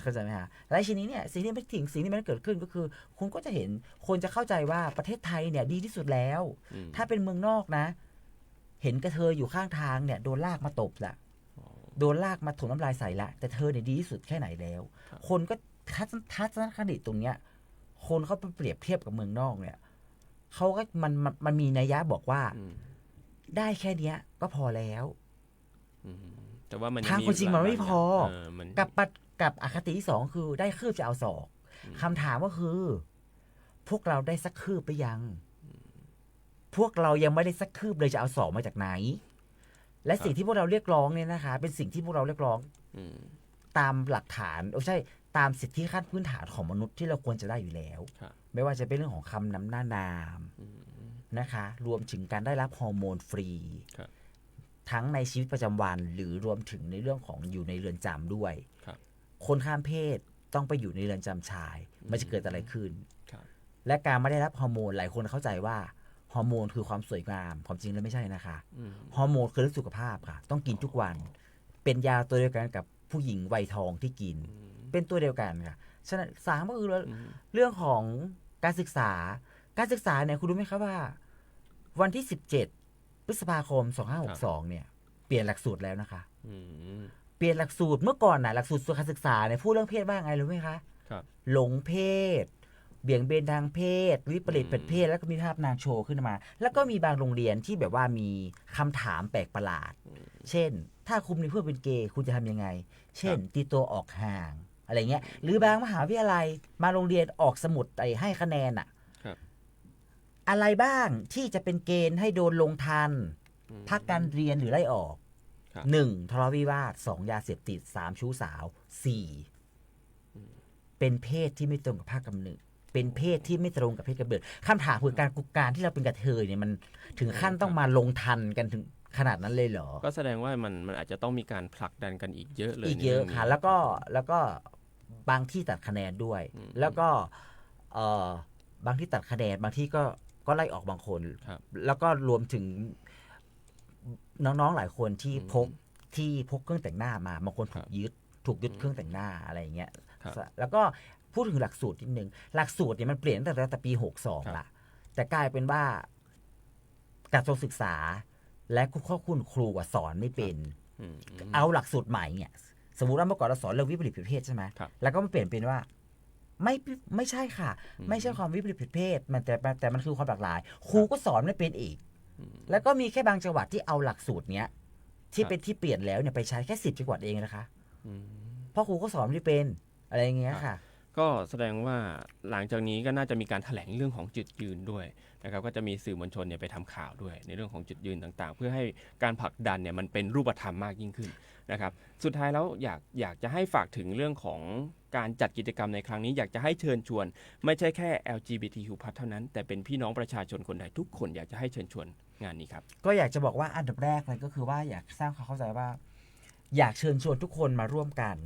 เข้าใจไหมฮะและทีนี้เนี่ยสิ่งที่มันเกิดขึ้นก็คือ คุณก็จะเห็นคนจะเข้าใจว่าประเทศไทยเนี่ยดีที่สุดแล้ว ถ้าเป็นเมืองนอกนะ เห็นกระเทยอยู่ข้างทางเนี่ยโดนลากมาตบละโดนลากมาถมน้ำลายใส่ละแต่เธอเนี่ยดีที่สุดแค่ไหนแล้ว คนก็ทัศนคติตรงเนี้ย คนเขาไปเปรียบเทียบกับเมืองนอกเนี่ยเขาก็มันมีนัยยะบอกว่าได้แค่เนี้ยก็พอแล้ว แต่ว่ามัน ทางคนจริงมันไม่พอ มัน กับอคติที่ 2คือได้คืบจะเอาศอกคำถามก็คือ พวกเราได้สักคืบหรือยัง พวกเรายังไม่ได้สักคืบเลยจะเอาศอกมาจากไหน และสิ่งที่พวกเราเรียกร้องเนี่ยนะคะ เป็นสิ่งที่พวกเราเรียกร้องตามหลักฐานใช่ตามสิทธิขั้นพื้นฐานของมนุษย์ที่เราควรจะได้อยู่แล้ว ไม่ว่าจะเป็นเรื่องของคำนำหน้านามนะคะ รวมถึงการได้รับฮอร์โมนฟรีทั้งในชีวิตประจำวันหรือรวมถึงในเรื่องของอยู่ในเรือนจำด้วย คนข้ามเพศต้องไปอยู่ในเรือนจำชายมันจะเกิดอะไรขึ้นและการไม่ได้รับฮอร์โมนหลายคนเข้าใจว่า ฮอร์โมนคือความสวยงามความจริงแล้วไม่ใช่นะคะ อืม ฮอร์โมนคือเรื่องสุขภาพค่ะ ต้องกินทุกวัน เป็นยาตัวเดียวกันกับผู้หญิงวัยทองที่กิน เป็นตัวเดียวกันค่ะฉะนั้นสามก็คือเรื่องของการศึกษาเนี่ยคุณรู้ไหมครับว่า วันที่ 17 พฤษภาคม 2562 เนี่ยเปลี่ยนหลักสูตรแล้วนะคะ อืม เปลี่ยนหลักสูตรเมื่อก่อนน่ะหลักสูตรการศึกษาเนี่ยพูดเรื่องเพศว่าไงรู้ไหมคะ ครับ หลงเพศ เบี่ยงเบนทางเพศ วิปริตเป็นเพศแล้วก็มีภาพนางโชว์ขึ้นมา แล้วก็มีบางโรงเรียนที่แบบว่ามีคำถามแปลกประหลาด เช่น ถ้าคุณมีเพื่อนเป็นเกย์คุณจะทำยังไง เช่น ตีตัวออกห่างอะไรเงี้ยหรือบางมหาวิทยาลัยมาโรงเรียนออกสมุดให้คะแนนอะ ครับ อะไรบ้างที่จะเป็นเกณฑ์ให้โดนลงทันพักการเรียนหรือไล่ออก ครับ 1. ทะเลาะวิวาท 2. ยาเสพติด 3. ชู้สาว 4. เป็นเพศที่ไม่ตรงกับภาคกำเนิดเป็นเพศที่ไม่ตรงกับเพศกำเนิดคำถามคือการที่เราเป็นกระเทยเนี่ยมันถึงขั้นต้องมาลงทันกันถึงขนาดนั้นเลยเหรอ ก็แสดงว่ามันอาจจะต้องมีการผลักดันกันอีกเยอะเลย อีกเยอะ ในรื่องนี้ ค่ะแล้วก็บางที่ตัดคะแนนด้วย แล้วก็บางที่ตัดคะแนนบางที่ก็ไล่ออกบางคน ครับ แล้วก็รวมถึงน้องๆหลายคนที่พกเครื่องแต่งหน้ามาบางคนถูกยึดเครื่องแต่งหน้าอะไรอย่างเงี้ย ครับ แล้วก็พูดถึงหลักสูตรนิดนึงหลักสูตรเนี่ยมันเปลี่ยนตั้งแต่ปี 62 ละแต่กลายเป็นว่ากระทรวงศึกษา และคุณครูสอนไม่เป็น อืม เอาหลักสูตรใหม่เนี่ยสมมุติว่าเมื่อก่อนเราสอนเรื่องวิปริตผิดเพศใช่ไหม ครับ แล้วก็มาเปลี่ยนเป็นว่าไม่ใช่ค่ะ ไม่ใช่ความวิปริตผิดเพศมันแต่มันคือความหลากหลาย ครูก็สอนไม่เป็นอีก แล้วก็มีแค่บางจังหวัดที่เอาหลักสูตรเนี้ยที่เป็นที่เปลี่ยนแล้วเนี่ยไปใช้แค่10 จังหวัดเองนะคะ อืม เพราะครูก็สอนไม่เป็นอะไรอย่างเงี้ยค่ะ ก็แสดงว่าหลังจากนี้ก็น่าจะมีการแถลงเรื่องของจุดยืนด้วยนะครับก็จะมีสื่อมวลชนเนี่ยไปทำข่าวด้วยในเรื่องของจุดยืนต่างๆ เพื่อให้การผลักดันเนี่ยมันเป็นรูปธรรมมากยิ่งขึ้นนะครับสุดท้ายแล้วอยากจะให้ฝากถึงเรื่องของการจัดกิจกรรมในครั้งนี้อยากจะให้เชิญชวน ไม่ใช่แค่ LGBTQ+ เท่านั้นแต่เป็นพี่น้องประชาชนคนไทยทุกคนอยากจะให้เชิญชวนงานนี้ครับ ก็อยากจะบอกว่าอันดับแรกเลยก็คือว่าอยากสร้างความเข้าใจว่า อยากเชิญชวนทุกคนมาร่วมกัน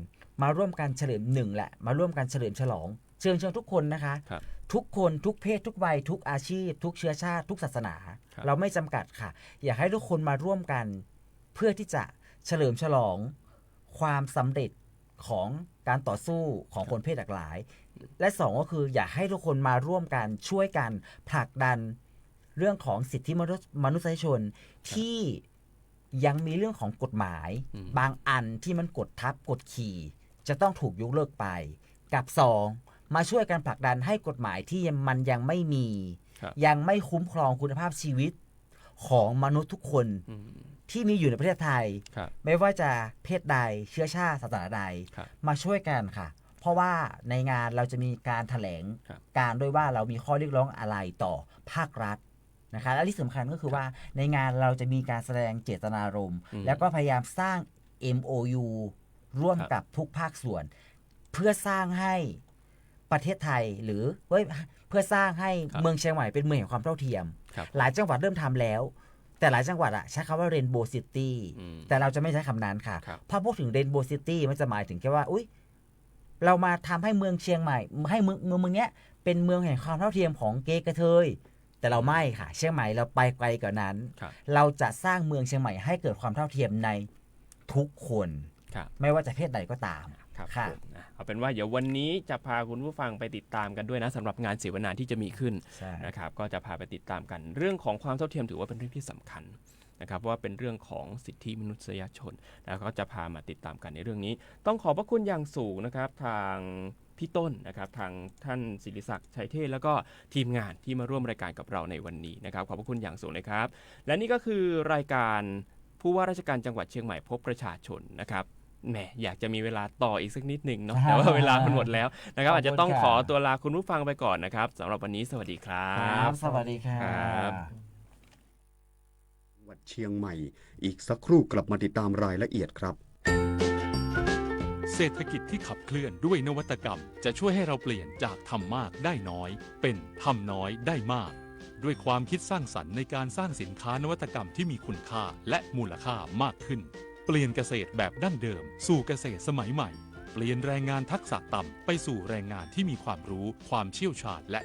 เฉลิมหนึ่งแหละมาร่วมกันเฉลิมฉลองเชิญชวนทุกคนนะคะ ครับ ทุกคนทุกเพศทุกวัยทุกอาชีพ ทุกเชื้อชาติทุกศาสนา ครับ เราไม่จำกัดค่ะ อยากให้ทุกคนมาร่วมกัน เพื่อที่จะเฉลิมฉลองความสำเร็จของการต่อสู้ของคนเพศหลากหลาย และสองก็คืออยากให้ทุกคนมาร่วมกันช่วยกันผลักดันเรื่องของสิทธิมนุษยชนที่ยังมีเรื่องของกฎหมาย บางอันที่มันกดทับกดขี่จะต้องถูกยกเลิกไปกับสองมาช่วยกันผลักดันให้กฎหมายที่มันยังไม่มี ครับ ยังไม่คุ้มครองคุณภาพชีวิตของมนุษย์ทุกคน อืม ที่มีอยู่ในประเทศไทย ครับ ไม่ว่าจะเพศใดเชื้อชาติศาสนาใด ครับ มาช่วยกันค่ะ เพราะว่าในงานเราจะมีการแถลง ครับ การด้วยว่าเรามีข้อเรียกร้องอะไรต่อภาครัฐนะคะและที่สำคัญก็คือว่าในงานเราจะมีการแสดงเจตนารมณ์ แล้วก็พยายามสร้าง MOU ร่วมกับทุกภาคส่วน เพื่อสร้างให้ประเทศไทยหรือเพื่อสร้างให้ ครับ เมืองเชียงใหม่เป็นเมืองแห่งความเท่าเทียม ครับ หลายจังหวัดเริ่มทำแล้ว แต่หลายจังหวัดอะใช้คำว่า Rainbow City อืม แต่เราจะไม่ใช้คำนั้นค่ะ ครับ พอพูดถึง Rainbow City มันจะหมายถึงแค่ว่า อุ๊ย เรามาทำให้เมืองเชียงใหม่ ให้เมืองเนี้ยเป็นเมืองแห่งความเท่าเทียมของเกย์กระเทย แต่เราไม่ค่ะ เชียงใหม่เราไปไกลกว่านั้น ครับ เราจะสร้างเมืองเชียงใหม่ให้เกิดความเท่าเทียมในทุกคน ครับ ไม่ว่าจะเพศใดก็ตาม ครับ ค่ะ ผมเอาเป็นว่าเดี๋ยววันนี้จะพาคุณผู้ฟังไปติดตามกันด้วยนะสำหรับงานเสวนาที่จะมีขึ้น ใช่ นะครับก็จะพาไปติดตามกัน เรื่องของความเท่าเทียมถือว่าเป็นเรื่องที่สำคัญนะครับเพราะว่าเป็นเรื่องของสิทธิมนุษยชนแล้วก็จะพามาติดตามกันในเรื่องนี้ ต้องขอบพระคุณอย่างสูงนะครับทางพี่ต้นนะครับทางท่านศิริศักดิ์ชัยเทศแล้วก็ทีมงานที่มาร่วมรายการกับเราในวันนี้นะครับขอบพระคุณอย่างสูงเลยครับและนี่ก็คือรายการผู้ว่าราชการจังหวัดเชียงใหม่พบประชาชนนะครับแหมอยากจะมีเวลาต่ออีกสักนิดหนึ่งเนาะแต่ว่าเวลามันหมดแล้วนะครับอาจจะต้องขอตัวลาคุณผู้ฟังไปก่อนนะครับสำหรับวันนี้สวัสดีครั ครับ บ สวัสดีค่ะ ครับ จังหวัดเชียงใหม่ อีกสักครู่กลับมาติดตามรายละเอียดครับ เศรษฐกิจที่ขับเคลื่อนด้วยนวัตกรรม จะช่วยให้เราเปลี่ยนจากทำมากได้น้อย เป็นทำน้อยได้มาก ด้วยความคิดสร้างสรรค์ในการสร้างสินค้านวัตกรรมที่มีคุณค่าและมูลค่ามากขึ้น เปลี่ยนเกษตรแบบดั้งเดิม สู่เกษตรสมัยใหม่ เปลี่ยนแรงงานทักษะต่ำไปสู่แรงงานที่มีความรู้ความเชี่ยวชาญและ